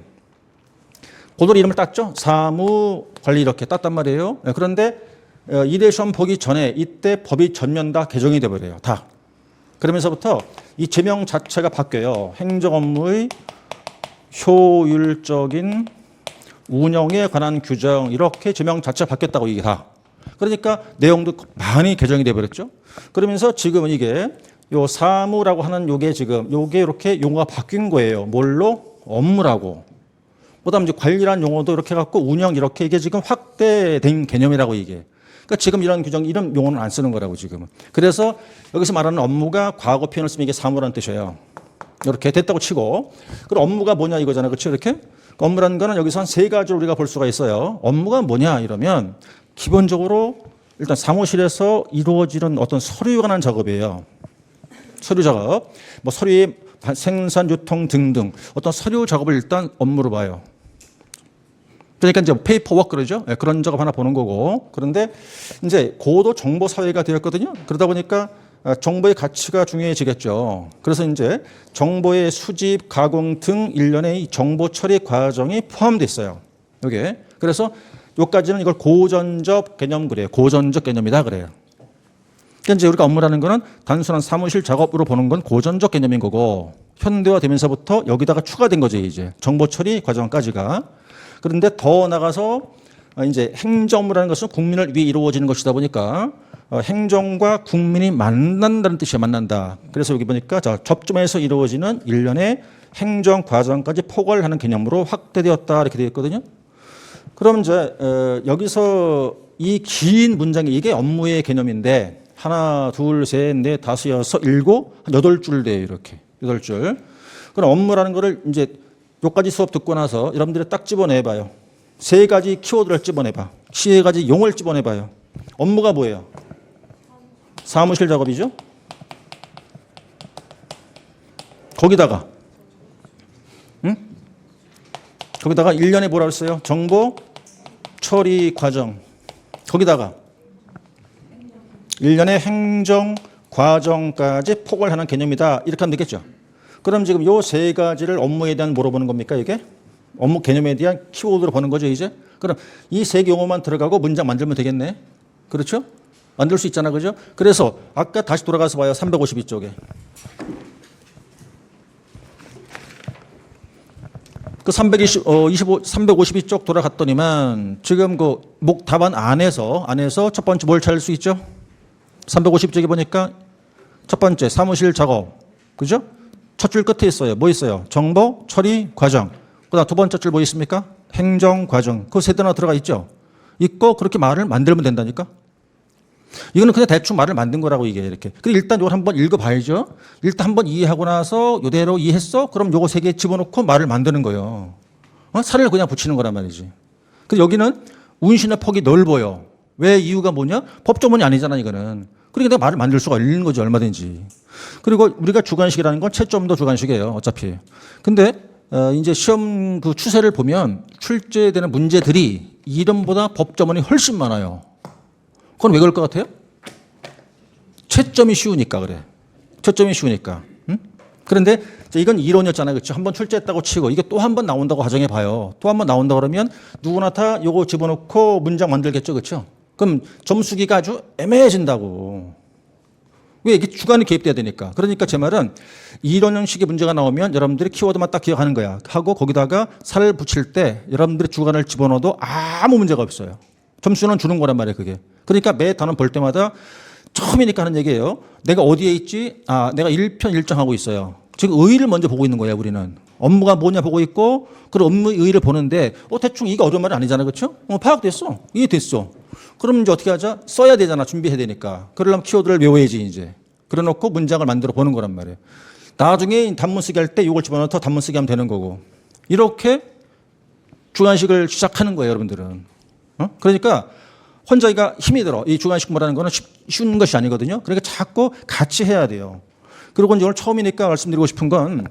그대로 이름을 땄죠. 사무관리 이렇게 땄단 말이에요. 그런데 1회 시험 보기 전에 이때 법이 전면 다 개정이 돼버려요. 다. 그러면서부터 이 제명 자체가 바뀌어요. 행정업무의 효율적인 운영에 관한 규정 이렇게 제명 자체가 바뀌었다고 이게 다. 그러니까 내용도 많이 개정이 돼버렸죠. 그러면서 지금은 이게 요 사무라고 하는 요게 지금 요게 이렇게 용어가 바뀐 거예요. 뭘로? 업무라고. 그다음 이제 관리란 용어도 이렇게 갖고 운영 이렇게 이게 지금 확대된 개념이라고 이게. 그러니까 지금 이런 규정, 이런 용어는 안 쓰는 거라고 지금은. 그래서 여기서 말하는 업무가 과거 표현을 쓰면 이게 사무라는 뜻이에요. 이렇게 됐다고 치고. 그럼 업무가 뭐냐 이거잖아요. 그렇죠? 이렇게. 업무라는 거는 여기서 한 세 가지로 우리가 볼 수가 있어요. 업무가 뭐냐 이러면 기본적으로 일단 사무실에서 이루어지는 어떤 서류에 관한 작업이에요. 서류 작업. 뭐 서류의 생산, 유통 등등 어떤 서류 작업을 일단 업무로 봐요. 그러니까 이제 페이퍼워크 그러죠. 네, 그런 작업 하나 보는 거고. 그런데 이제 고도 정보 사회가 되었거든요. 그러다 보니까 정보의 가치가 중요해지겠죠. 그래서 이제 정보의 수집, 가공 등 일련의 정보 처리 과정이 포함되어 있어요. 이게. 그래서 여기까지는 이걸 고전적 개념 그래요. 고전적 개념이다 그래요. 그러니까 이제 우리가 업무라는 거는 단순한 사무실 작업으로 보는 건 고전적 개념인 거고 현대화되면서부터 여기다가 추가된 거죠. 이제 정보 처리 과정까지가. 그런데 더 나가서 이제 행정부라는 것은 국민을 위해 이루어지는 것이다 보니까 행정과 국민이 만난다는 뜻이야. 만난다. 그래서 여기 보니까 접점에서 이루어지는 일련의 행정 과정까지 포괄 하는 개념으로 확대되었다 이렇게 되어 있거든요. 그럼 이제 여기서 이 긴 문장이 이게 업무의 개념인데 하나, 둘, 셋, 넷, 다섯, 여섯, 일곱, 한 8줄 돼요. 이렇게 8줄. 그럼 업무라는 거를 이제 여기까지 수업 듣고 나서 여러분들이 딱 집어내봐요. 세 가지 키워드를 집어내봐. 세 가지 용어를 집어내봐요. 업무가 뭐예요? 사무실 작업이죠. 거기다가 거기다가 1년에 뭐라 그랬어요? 정보 처리 과정. 거기다가 1년의 행정 과정까지 포괄하는 개념이다. 이렇게 하면 되겠죠. 그럼 지금 요 세 가지를 업무에 대한 물어보는 겁니까, 이게? 업무 개념에 대한 키워드로 보는 거죠, 이제? 그럼 이 세 개 용어만 들어가고 문장 만들면 되겠네. 그렇죠? 만들 수 있잖아, 그죠? 그래서 아까 다시 돌아가서 봐요. 352쪽에. 그 352쪽 돌아갔더니만 지금 그 목 답안 안에서 첫 번째 뭘 찾을 수 있죠? 350쪽에 보니까 첫 번째 사무실 작업. 그죠? 첫 줄 끝에 있어요. 뭐 있어요? 정보 처리 과정. 그다음 두 번째 줄 뭐 있습니까? 행정 과정. 그 세 단어 들어가 있죠? 있고 그렇게 말을 만들면 된다니까? 이거는 그냥 대충 말을 만든 거라고 이게 이렇게. 근데 일단 이걸 한번 읽어봐야죠. 일단 한번 이해하고 나서 이대로 이해했어? 그럼 요거 세 개 집어넣고 말을 만드는 거예요. 살을 그냥 붙이는 거란 말이지. 근데 여기는 운신의 폭이 넓어요. 왜 이유가 뭐냐? 법조문이 아니잖아 이거는. 그러니까 내가 말을 만들 수가 있는 거지 얼마든지. 그리고 우리가 주관식이라는 건 채점도 주관식이에요 어차피. 근데 이제 시험 그 추세를 보면 출제되는 문제들이 이름보다 법조문이 훨씬 많아요. 그건 왜 그럴 것 같아요? 채점이 쉬우니까 그래. 채점이 쉬우니까. 응? 그런데 이건 이론이었잖아요. 그렇죠? 한번 출제했다고 치고 이게 또 한 번 나온다고 가정해 봐요. 또 한 번 나온다 그러면 누구나 다 요거 집어넣고 문장 만들겠죠. 그렇죠? 그럼 점수기가 아주 애매해진다고. 왜 이게 주관이 개입돼야 되니까. 그러니까 제 말은 이런 형식의 문제가 나오면 여러분들이 키워드만 딱 기억하는 거야. 하고 거기다가 살을 붙일 때 여러분들이 주관을 집어넣어도 아무 문제가 없어요. 점수는 주는 거란 말이에요, 그게. 그러니까 매 단원 볼 때마다 처음이니까 하는 얘기예요. 내가 어디에 있지? 내가 1편 1장하고 있어요. 지금 의의를 먼저 보고 있는 거예요, 우리는. 업무가 뭐냐 보고 있고, 그리고 업무 의의를 보는데, 대충 이게 어려운 말이 아니잖아, 그렇죠? 파악됐어. 이해됐어. 그럼 이제 어떻게 하자? 써야 되잖아, 준비해야 되니까. 그러려면 키워드를 외워야지, 이제. 그래 놓고 문장을 만들어 보는 거란 말이에요. 나중에 단문 쓰기 할 때 이걸 집어넣어서 단문 쓰기 하면 되는 거고. 이렇게 주관식을 시작하는 거예요, 여러분들은. 그러니까 혼자가 힘이 들어. 이 주관식 공부라는 거는 쉬운 것이 아니거든요. 그러니까 자꾸 같이 해야 돼요. 그리고 이제 오늘 처음이니까 말씀드리고 싶은 건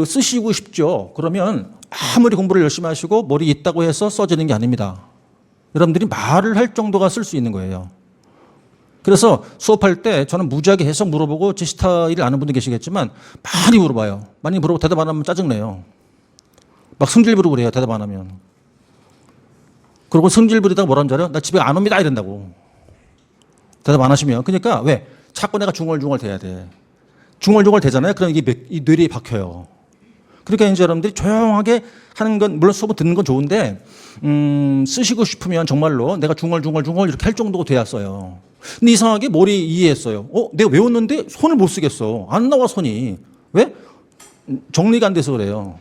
쓰시고 싶죠. 그러면 아무리 공부를 열심히 하시고 머리 있다고 해서 써지는 게 아닙니다. 여러분들이 말을 할 정도가 쓸 수 있는 거예요. 그래서 수업할 때 저는 무지하게 계속 물어보고 제 스타일을 아는 분도 계시겠지만 많이 물어봐요. 많이 물어보고 대답 안 하면 짜증내요. 막 성질 부리고 그래요. 대답 안 하면. 그리고 성질 부리다가 뭐라는 줄 알아요? 나 집에 안 옵니다 이런다고. 대답 안 하시면. 그러니까 왜? 자꾸 내가 중얼중얼 대야 돼. 중얼중얼 대잖아요. 그럼 이게 이 뇌리에 박혀요. 그러니까 이제 여러분들이 조용하게 하는 건 물론 수업을 듣는 건 좋은데 쓰시고 싶으면 정말로 내가 중얼중얼 이렇게 할 정도가 돼야 써요. 근데 이상하게 머리 이해했어요. 내가 외웠는데 손을 못 쓰겠어. 안 나와 손이. 왜? 정리가 안 돼서 그래요.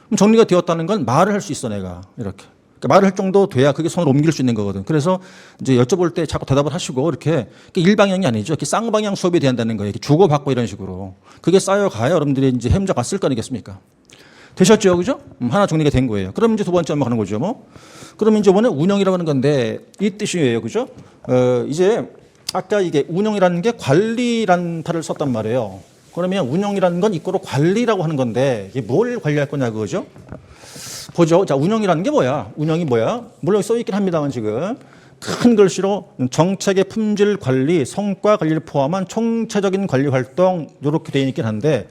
그럼 정리가 되었다는 건 말을 할 수 있어 내가 이렇게. 그러니까 말을 할 정도 돼야 그게 손을 옮길 수 있는 거거든. 그래서 이제 여쭤볼 때 자꾸 대답을 하시고 이렇게 일방향이 아니죠. 이렇게 쌍방향 수업이 돼야 한다는 거예요. 이렇게 주고받고 이런 식으로. 그게 쌓여가야 여러분들이 이제 해문자가 쓸 거 아니겠습니까? 되셨죠? 그죠? 하나 정리가 된 거예요. 그럼 이제 두 번째 한번 가는 거죠. 뭐. 그럼 이제 이번에 운영이라고 하는 건데 이 뜻이에요. 그죠? 이제 아까 이게 운영이라는 게 관리라는 말을 썼단 말이에요. 그러면 운영이라는 건 이꼬로 관리라고 하는 건데 이게 뭘 관리할 거냐 그거죠? 보죠. 자, 운영이라는 게 뭐야? 운영이 뭐야? 물론 써 있긴 합니다만 지금 큰 글씨로 정책의 품질 관리, 성과 관리를 포함한 총체적인 관리 활동 이렇게 되어 있긴 한데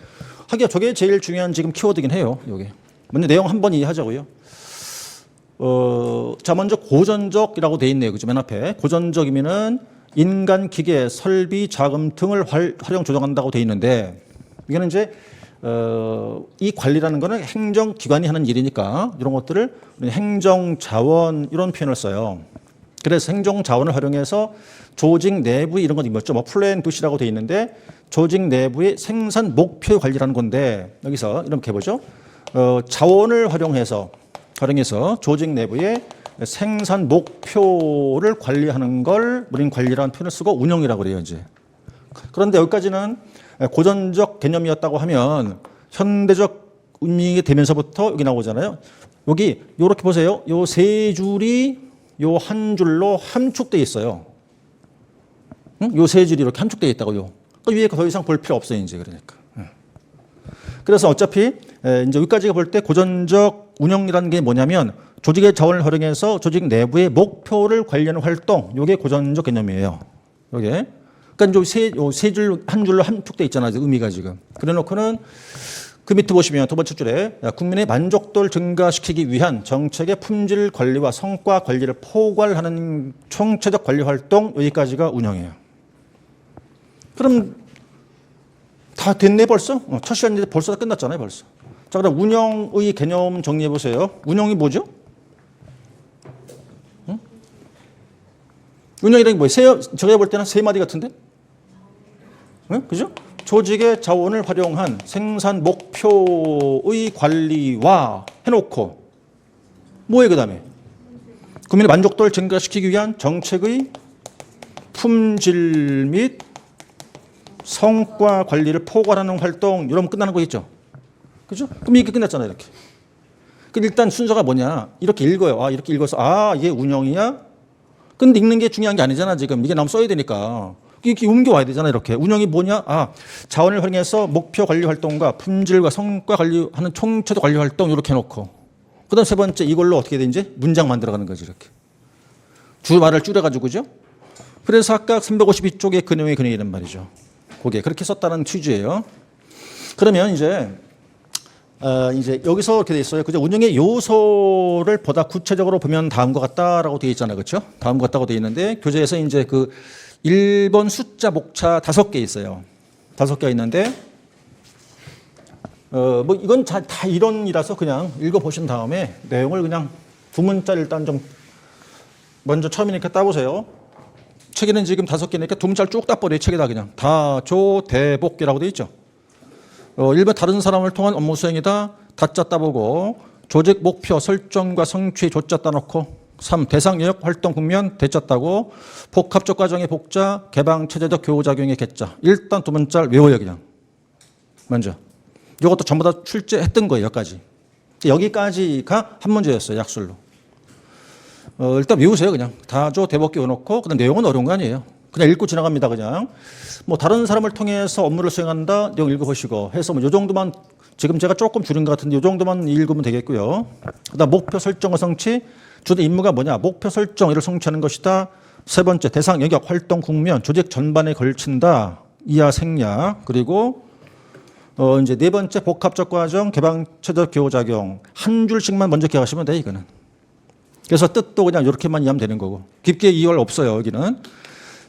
하기야 저게 제일 중요한 지금 키워드긴 해요. 요게. 먼저 내용 한번 이해하자고요. 자, 먼저 고전적이라고 되어 있네요. 그죠? 맨 앞에. 고전적이면은 인간, 기계, 설비, 자금 등을 활용 조정한다고 되어 있는데 이거는 이제 이 관리라는 거는 행정기관이 하는 일이니까 이런 것들을 행정자원 이런 표현을 써요. 그래서 행정자원을 활용해서 조직 내부의 이런 것 있죠. 뭐 플랜 도시라고 되어 있는데 조직 내부의 생산 목표 관리라는 건데 여기서 이렇게 해보죠. 자원을 활용해서 조직 내부의 생산 목표를 관리하는 걸 우리는 관리라는 표현을 쓰고 운영이라고 그래요. 이제. 그런데 여기까지는 고전적 개념이었다고 하면 현대적 운영이 되면서부터 여기 나오잖아요. 여기 이렇게 보세요. 요 세 줄이 요 한 줄로 함축되어 있어요. 응? 요 세 줄이 이렇게 함축되어 있다고요. 그 위에 더 이상 볼 필요 없어요, 이제 그러니까. 그래서 어차피 이제 여기까지가 볼 때 고전적 운영이라는 게 뭐냐면 조직의 자원을 활용해서 조직 내부의 목표를 관리하는 활동, 요게 고전적 개념이에요. 요게. 그러니까 세 줄, 한 줄로 함축되어 있잖아요, 의미가 지금. 그래 놓고는 그 밑에 보시면 두 번째 줄에 국민의 만족도를 증가시키기 위한 정책의 품질 관리와 성과 관리를 포괄하는 총체적 관리 활동, 여기까지가 운영이에요. 그럼 다 됐네 벌써? 첫 시간인데 벌써 다 끝났잖아요, 벌써. 자, 그럼 운영의 개념 정리해 보세요. 운영이 뭐죠? 응? 운영이라는 게 뭐예요? 제가 볼 때는 세 마디 같은데? 응? 그죠? 조직의 자원을 활용한 생산 목표의 관리와 해놓고 뭐예요, 그 다음에? 국민의 만족도를 증가시키기 위한 정책의 품질 및 성과 관리를 포괄하는 활동, 이러면 끝나는 거겠죠? 그죠? 그럼 이게 끝났잖아요, 이렇게. 그럼 일단 순서가 뭐냐? 이렇게 읽어요. 이렇게 읽어서, 이게 운영이야? 근데 읽는 게 중요한 게 아니잖아, 지금. 이게 나오면 써야 되니까. 이렇게 옮겨와야 되잖아, 이렇게. 운영이 뭐냐? 자원을 활용해서 목표 관리 활동과 품질과 성과 관리하는 총체적 관리 활동, 이렇게 해놓고. 그 다음 세 번째, 이걸로 어떻게 되는지 문장 만들어가는 거지, 이렇게. 말을 줄여가지고, 그죠? 그래서 아까 352쪽에 그 내용이 그 내용이란 말이죠. 그게 그렇게 썼다는 취지예요. 그러면 이제 여기서 이렇게 돼 있어요. 그죠? 운영의 요소를 보다 구체적으로 보면 다음과 같다라고 되어 있잖아요. 그렇죠? 다음과 같다고 되어 있는데 교재에서 이제 그 1번 숫자 목차 5개 있어요. 5개가 있는데 뭐 이건 다 이론이라서 그냥 읽어 보신 다음에 내용을 그냥 두 문자 일단 좀 먼저 처음이니까 따보세요. 책에는 지금 5개니까 두 문자를 쭉 따버려요. 책에다 그냥 다조대복계라고 되어 있죠. 1번 다른 사람을 통한 업무 수행이다. 다자 따보고 조직 목표 설정과 성취 조자 따놓고 3. 대상 영역 활동 국면 대자 따고 복합적 과정의 복자 개방 체제적 교우작용의 개자. 일단 두 문자를 외워요 그냥. 먼저. 이것도 전부 다 출제했던 거예요. 여기까지가 한 문제였어요. 약술로. 일단 외우세요 그냥. 다조 대복계 외워놓고 그다음 내용은 어려운 거 아니에요. 그냥 읽고 지나갑니다 그냥. 뭐 다른 사람을 통해서 업무를 수행한다. 내용 읽어보시고 해서 뭐 요 정도만 지금 제가 조금 줄인 것 같은데 요 정도만 읽으면 되겠고요. 그다음 목표 설정과 성취. 주된 임무가 뭐냐. 목표 설정 이를 성취하는 것이다. 세 번째 대상 영역 활동 국면 조직 전반에 걸친다. 이하 생략. 그리고 이제 네 번째 복합적 과정 개방체적 교우작용. 한 줄씩만 먼저 기억하시면 돼 이거는. 그래서 뜻도 그냥 이렇게만 이해하면 되는 거고 깊게 이해할 없어요 여기는.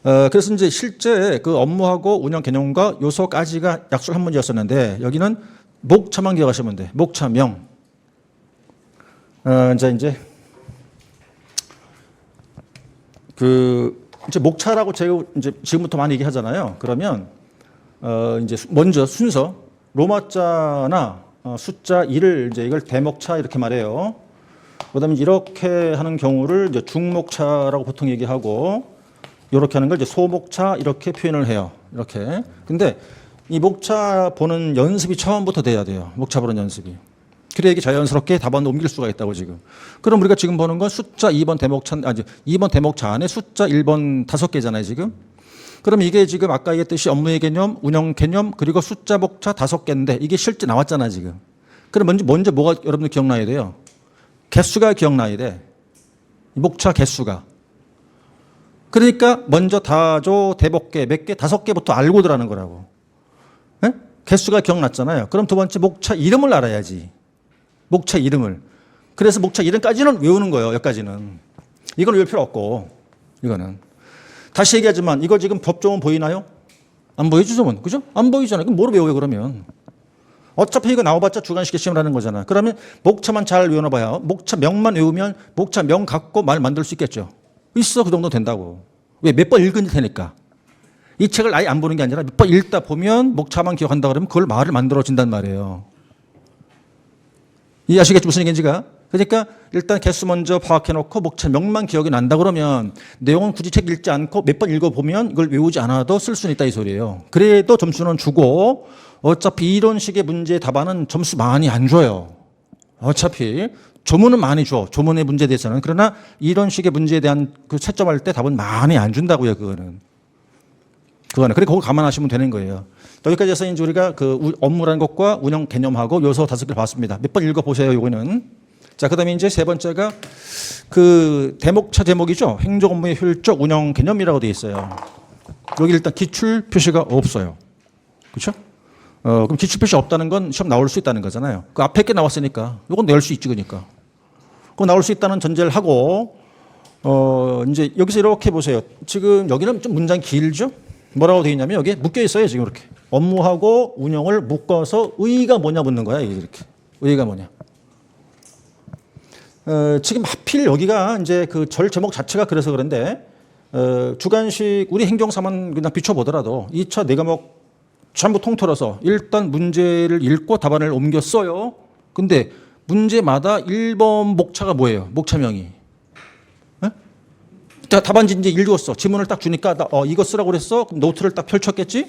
그래서 이제 실제 그 업무하고 운영 개념과 요소까지가 약술 한 문제였었는데 여기는 목차만 기억하시면 돼. 목차명. 이제 목차라고 제가 이제 지금부터 많이 얘기하잖아요. 그러면 이제 먼저 순서 로마자나 숫자 1을 이제 이걸 대목차 이렇게 말해요. 그다음에 이렇게 하는 경우를 이제 중목차라고 보통 얘기하고 이렇게 하는 걸 이제 소목차 이렇게 표현을 해요. 이렇게. 근데 이 목차 보는 연습이 처음부터 돼야 돼요. 목차 보는 연습이. 그래야 이게 자연스럽게 답안을 옮길 수가 있다고 지금. 그럼 우리가 지금 보는 건 숫자 2번 대목차, 2번 대목차 안에 숫자 1번 5개잖아요, 지금. 그럼 이게 지금 아까 얘기했듯이 업무의 개념, 운영 개념, 그리고 숫자 목차 5개인데 이게 실제 나왔잖아, 지금. 그럼 먼저 뭐가 여러분들 기억나야 돼요? 개수가 기억나야 돼. 목차 개수가. 그러니까 먼저 다조 대복계 몇 개, 5개부터 알고 들어가는 거라고. 네? 개수가 기억났잖아요. 그럼 두 번째 목차 이름을 알아야지. 목차 이름을. 그래서 목차 이름까지는 외우는 거예요. 여기까지는. 이건 외울 필요 없고. 이거는. 다시 얘기하지만 이거 지금 법조문 보이나요? 안 보이죠, 저문. 그죠? 안 보이잖아요. 그럼 뭐로 외워요, 그러면? 어차피 이거 나와봤자 주관식의 시험을 하는 거잖아. 그러면 목차만 잘 외워놔봐야 목차 명만 외우면 목차 명 갖고 말 만들 수 있겠죠. 있어, 그 정도 된다고. 왜? 몇 번 읽은 테니까. 이 책을 아예 안 보는 게 아니라 몇 번 읽다 보면 목차만 기억한다 그러면 그걸 말을 만들어진단 말이에요. 이해하시겠죠? 무슨 얘기인지가? 그러니까 일단 개수 먼저 파악해놓고 목차 명만 기억이 난다 그러면 내용은 굳이 책 읽지 않고 몇 번 읽어보면 이걸 외우지 않아도 쓸 수는 있다 이 소리예요. 그래도 점수는 주고 어차피 이런 식의 문제의 답안은 점수 많이 안 줘요. 어차피 조문은 많이 줘. 조문의 문제에 대해서는. 그러나 이런 식의 문제에 대한 그 채점할 때 답은 많이 안 준다고요. 그거는. 그거는. 그래, 그거 감안하시면 되는 거예요. 여기까지 해서 이제 우리가 그 업무라는 것과 운영 개념하고 요소 5개를 봤습니다. 몇 번 읽어보세요, 요거는. 자, 그 다음에 이제 세 번째가 그 대목차 제목이죠. 행정 업무의 효율적 운영 개념이라고 되어 있어요. 여기 일단 기출 표시가 없어요. 그렇죠? 그럼 기출 표시 없다는 건 시험 나올 수 있다는 거잖아요. 그 앞에 게 나왔으니까 이건 낼 수 있지, 그러니까. 그럼 나올 수 있다는 전제를 하고 이제 여기서 이렇게 보세요. 지금 여기는 좀 문장이 길죠? 뭐라고 되어 있냐면 여기에 묶여 있어요, 지금 이렇게. 업무하고 운영을 묶어서 의의가 뭐냐 묻는 거야, 이렇게. 의의가 뭐냐. 지금 하필 여기가 이제 그 절 제목 자체가 그래서 그런데 주관식 우리 행정사만 그냥 비춰보더라도 2차 4과목 전부 통틀어서 일단 문제를 읽고 답안을 옮겨 써요. 근데 문제마다 1번 목차가 뭐예요? 목차명이. 답안지 이제 읽었어. 지문을 딱 주니까 이거 쓰라고 그랬어. 그럼 노트를 딱 펼쳤겠지?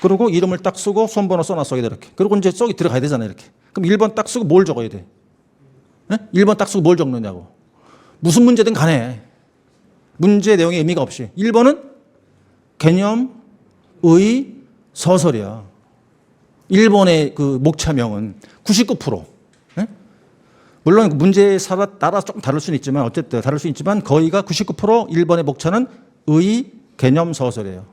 그리고 이름을 딱 쓰고 수험번호 써놨어. 이렇게. 그리고 이제 썩이 들어가야 되잖아. 이렇게. 그럼 1번 딱 쓰고 뭘 적어야 돼? 1번 딱 쓰고 뭘 적느냐고. 무슨 문제든 간에 문제 내용의 의미가 없이 1번은 개념, 의, 서설이야. 1번의 그 목차명은 99%. 물론 문제에 따라 조금 다를 수는 있지만 어쨌든 다를 수 있지만 거의가 99% 1번의 목차는 의, 개념, 서설이에요.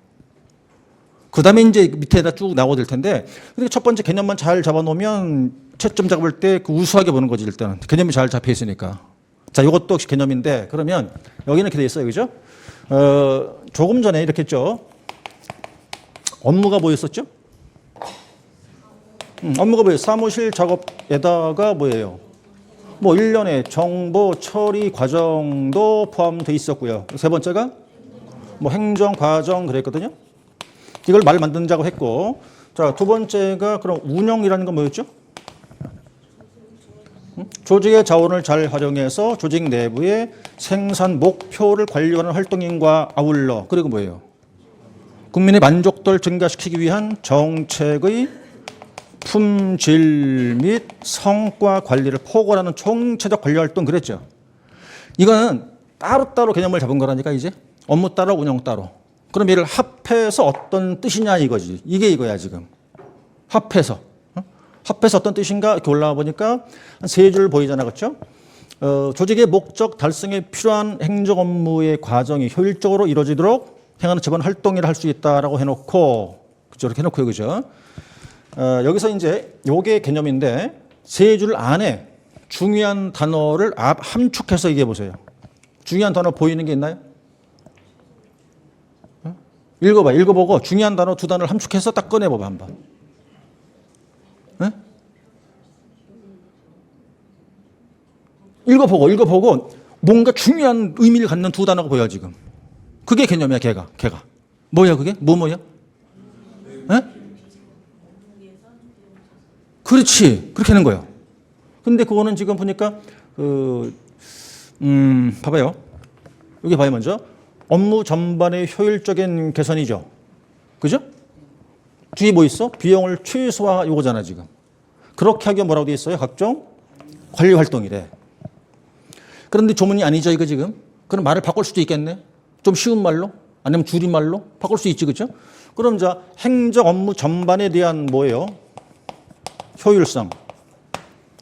그 다음에 이제 밑에다 쭉 나오게 될 텐데 첫 번째 개념만 잘 잡아놓으면 채점 잡을 때 그 우수하게 보는 거지 일단은. 개념이 잘 잡혀 있으니까. 자, 이것도 역시 개념인데 그러면 여기는 이렇게 돼 있어요. 그죠? 조금 전에 이렇게 했죠. 업무가 뭐였었죠? 업무가 뭐예요? 사무실 작업에다가 뭐예요? 뭐 1년의 정보 처리 과정도 포함되어 있었고요. 세 번째가 뭐 행정 과정 그랬거든요. 이걸 말 만든다고 했고, 자, 두 번째가 그럼 운영이라는 건 뭐였죠? 조직의 자원을 잘 활용해서 조직 내부의 생산 목표를 관리하는 활동인과 아울러, 그리고 뭐예요? 국민의 만족도를 증가시키기 위한 정책의 품질 및 성과 관리를 포괄하는 총체적 관리 활동 그랬죠. 이거는 따로따로 개념을 잡은 거라니까 이제. 업무 따로 운영 따로. 그럼 얘를 합해서 어떤 뜻이냐 이거지. 이게 이거야 지금. 합해서. 합해서 어떤 뜻인가 이렇게 올라와 보니까 한 세 줄 보이잖아. 그렇죠? 조직의 목적 달성에 필요한 행정 업무의 과정이 효율적으로 이루어지도록 행하는 직원 활동이라 할 수 있다라고 해놓고 그렇죠? 이렇게 해놓고요. 그죠? 여기서 이제 요게 개념인데 세 줄 안에 중요한 단어를 함축해서 얘기해 보세요. 중요한 단어 보이는 게 있나요? 읽어봐. 읽어보고 중요한 단어 두 단어를 함축해서 딱 꺼내봐봐 한번. 읽어보고 뭔가 중요한 의미를 갖는 두 단어가 보여 지금. 그게 개념이야. 걔가. 뭐야 그게? 뭐야? 그렇지. 그렇게 하는 거예요. 근데 그거는 지금 보니까 봐봐요. 여기 봐요 먼저. 업무 전반의 효율적인 개선이죠. 그죠? 뒤에 뭐 있어? 비용을 최소화 요거잖아 지금. 그렇게 하기 위해 뭐라고 돼 있어요? 각종 관리 활동이래. 그런데 조문이 아니죠 이거 지금. 그럼 말을 바꿀 수도 있겠네. 좀 쉬운 말로 아니면 줄임말로 바꿀 수 있지. 그죠? 그럼 자 행정 업무 전반에 대한 뭐예요? 효율성.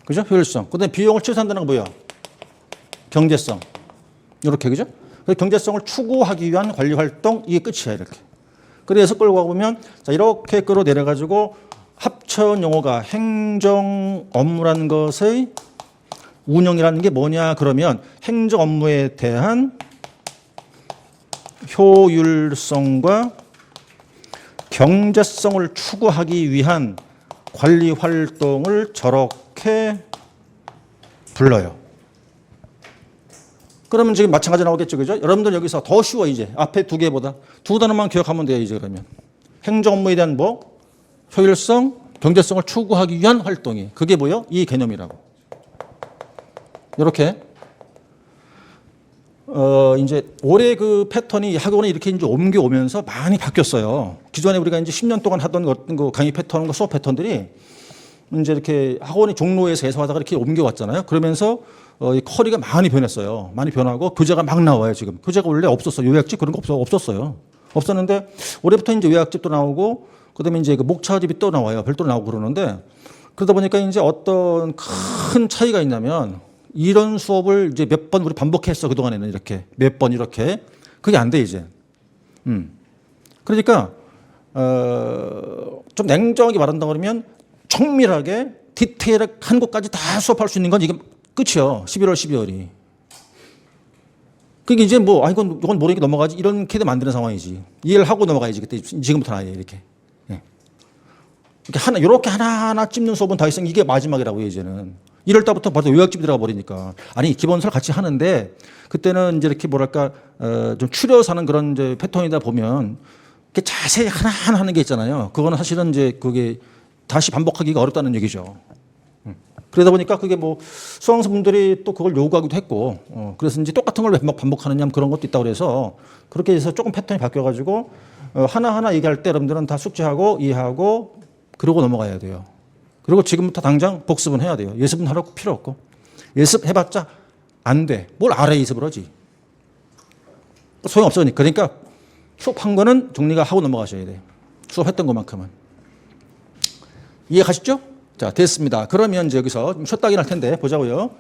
그죠? 효율성. 그 다음에 비용을 최소화한다는 건 뭐야? 경제성. 이렇게 그죠? 경제성을 추구하기 위한 관리 활동 이게 끝이야 이렇게. 그래서 끌고 가보면 자 이렇게 끌어내려 가지고 합천 용어가 행정 업무라는 것의 운영이라는 게 뭐냐 그러면 행정 업무에 대한 효율성과 경제성을 추구하기 위한 관리 활동을 저렇게 불러요. 그러면 지금 마찬가지 나오겠죠. 그죠? 여러분들 여기서 더 쉬워 이제. 앞에 두 개보다. 두 단어만 기억하면 돼요. 이제 그러면. 행정 업무에 대한 뭐? 효율성, 경제성을 추구하기 위한 활동이. 그게 뭐요? 이 개념이라고. 이렇게. 이제 올해 그 패턴이 학원에 이렇게 이제 옮겨오면서 많이 바뀌었어요. 기존에 우리가 이제 10년 동안 하던 어떤 그 강의 패턴과 수업 패턴들이 이제 이렇게 학원이 종로에서 해서하다가 이렇게 옮겨왔잖아요. 그러면서 이 커리가 많이 변했어요. 많이 변하고 교재가 막 나와요 지금. 교재가 원래 없었어요. 요약지 그런 거 없었어요. 없었는데 올해부터 이제 요약집도 나오고 그다음에 이제 그 목차집이 또 나와요. 별도로 나오고 그러는데 그러다 보니까 이제 어떤 큰 차이가 있냐면 이런 수업을 이제 몇 번 우리 반복했어 그동안에는 이렇게 몇 번 이렇게 그게 안 돼 이제. 그러니까 좀 냉정하게 말한다 그러면 정밀하게 디테일한 것까지 다 수업할 수 있는 건 이게 끝이요. 11월, 12월이. 그게 이제 뭐, 아, 이건 모르니까 넘어가지. 이렇게 만드는 상황이지. 이해를 하고 넘어가야지. 그때, 지금부터 아예 이렇게. 예. 이렇게 하나하나 찝는 수업은 다 있으면 이게 마지막이라고요, 이제는. 이럴 때부터 바로 요약집이 들어가 버리니까. 아니, 기본서를 같이 하는데, 그때는 이제 이렇게 뭐랄까, 좀 추려서 하는 그런 이제 패턴이다 보면, 이렇게 자세히 하나하나 하는 게 있잖아요. 그거는 사실은 이제 그게 다시 반복하기가 어렵다는 얘기죠. 그러다 보니까 그게 뭐 수강생분들이 또 그걸 요구하기도 했고, 그래서 이제 똑같은 걸 왜 반복하느냐 그런 것도 있다고 그래서 그렇게 해서 조금 패턴이 바뀌어가지고 하나하나 얘기할 때 여러분들은 다 숙지하고 이해하고 그러고 넘어가야 돼요. 그리고 지금부터 당장 복습은 해야 돼요. 예습은 하러 필요 없고. 예습해봤자 안 돼. 뭘 알아야 예습을 하지. 소용없으니까. 그러니까 수업한 거는 정리가 하고 넘어가셔야 돼요. 수업했던 것만큼은. 이해 가시죠? 자, 됐습니다. 그러면 이제 여기서 좀 쉬었다 하긴 할 텐데 보자고요.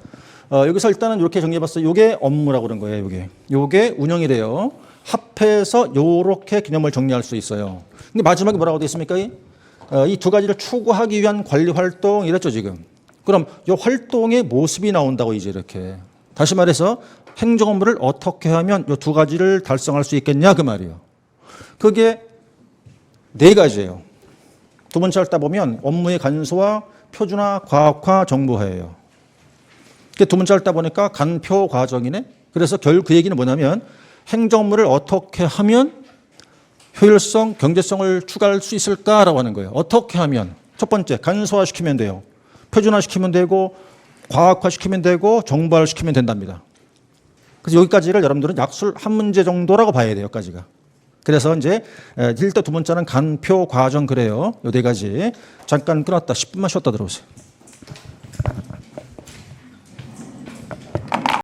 여기서 일단은 이렇게 정리해봤어요. 이게 업무라고 그런 거예요. 요게 운영이래요. 합해서 요렇게 개념을 정리할 수 있어요. 근데 마지막에 뭐라고 되어 있습니까? 이 두 가지를 추구하기 위한 관리 활동 이랬죠 지금. 그럼 요 활동의 모습이 나온다고 이제 이렇게. 다시 말해서 행정 업무를 어떻게 하면 요 두 가지를 달성할 수 있겠냐 그 말이에요. 그게 네 가지예요. 두 번째 읽다 보면 업무의 간소화, 표준화, 과학화, 정보화예요. 두 번째 읽다 보니까 간표 과정이네. 그래서 결국 그 얘기는 뭐냐면 행정 업무를 어떻게 하면 효율성, 경제성을 추가할 수 있을까라고 하는 거예요. 어떻게 하면 첫 번째 간소화시키면 돼요. 표준화시키면 되고 과학화시키면 되고 정보화시키면 된답니다. 그래서 여기까지를 여러분들은 약술 한 문제 정도라고 봐야 돼요. 여기까지가. 그래서 이제 1대 두 번째는 간표 과정 그래요. 요 네 가지. 잠깐 끊었다. 10분만 쉬었다 들어오세요.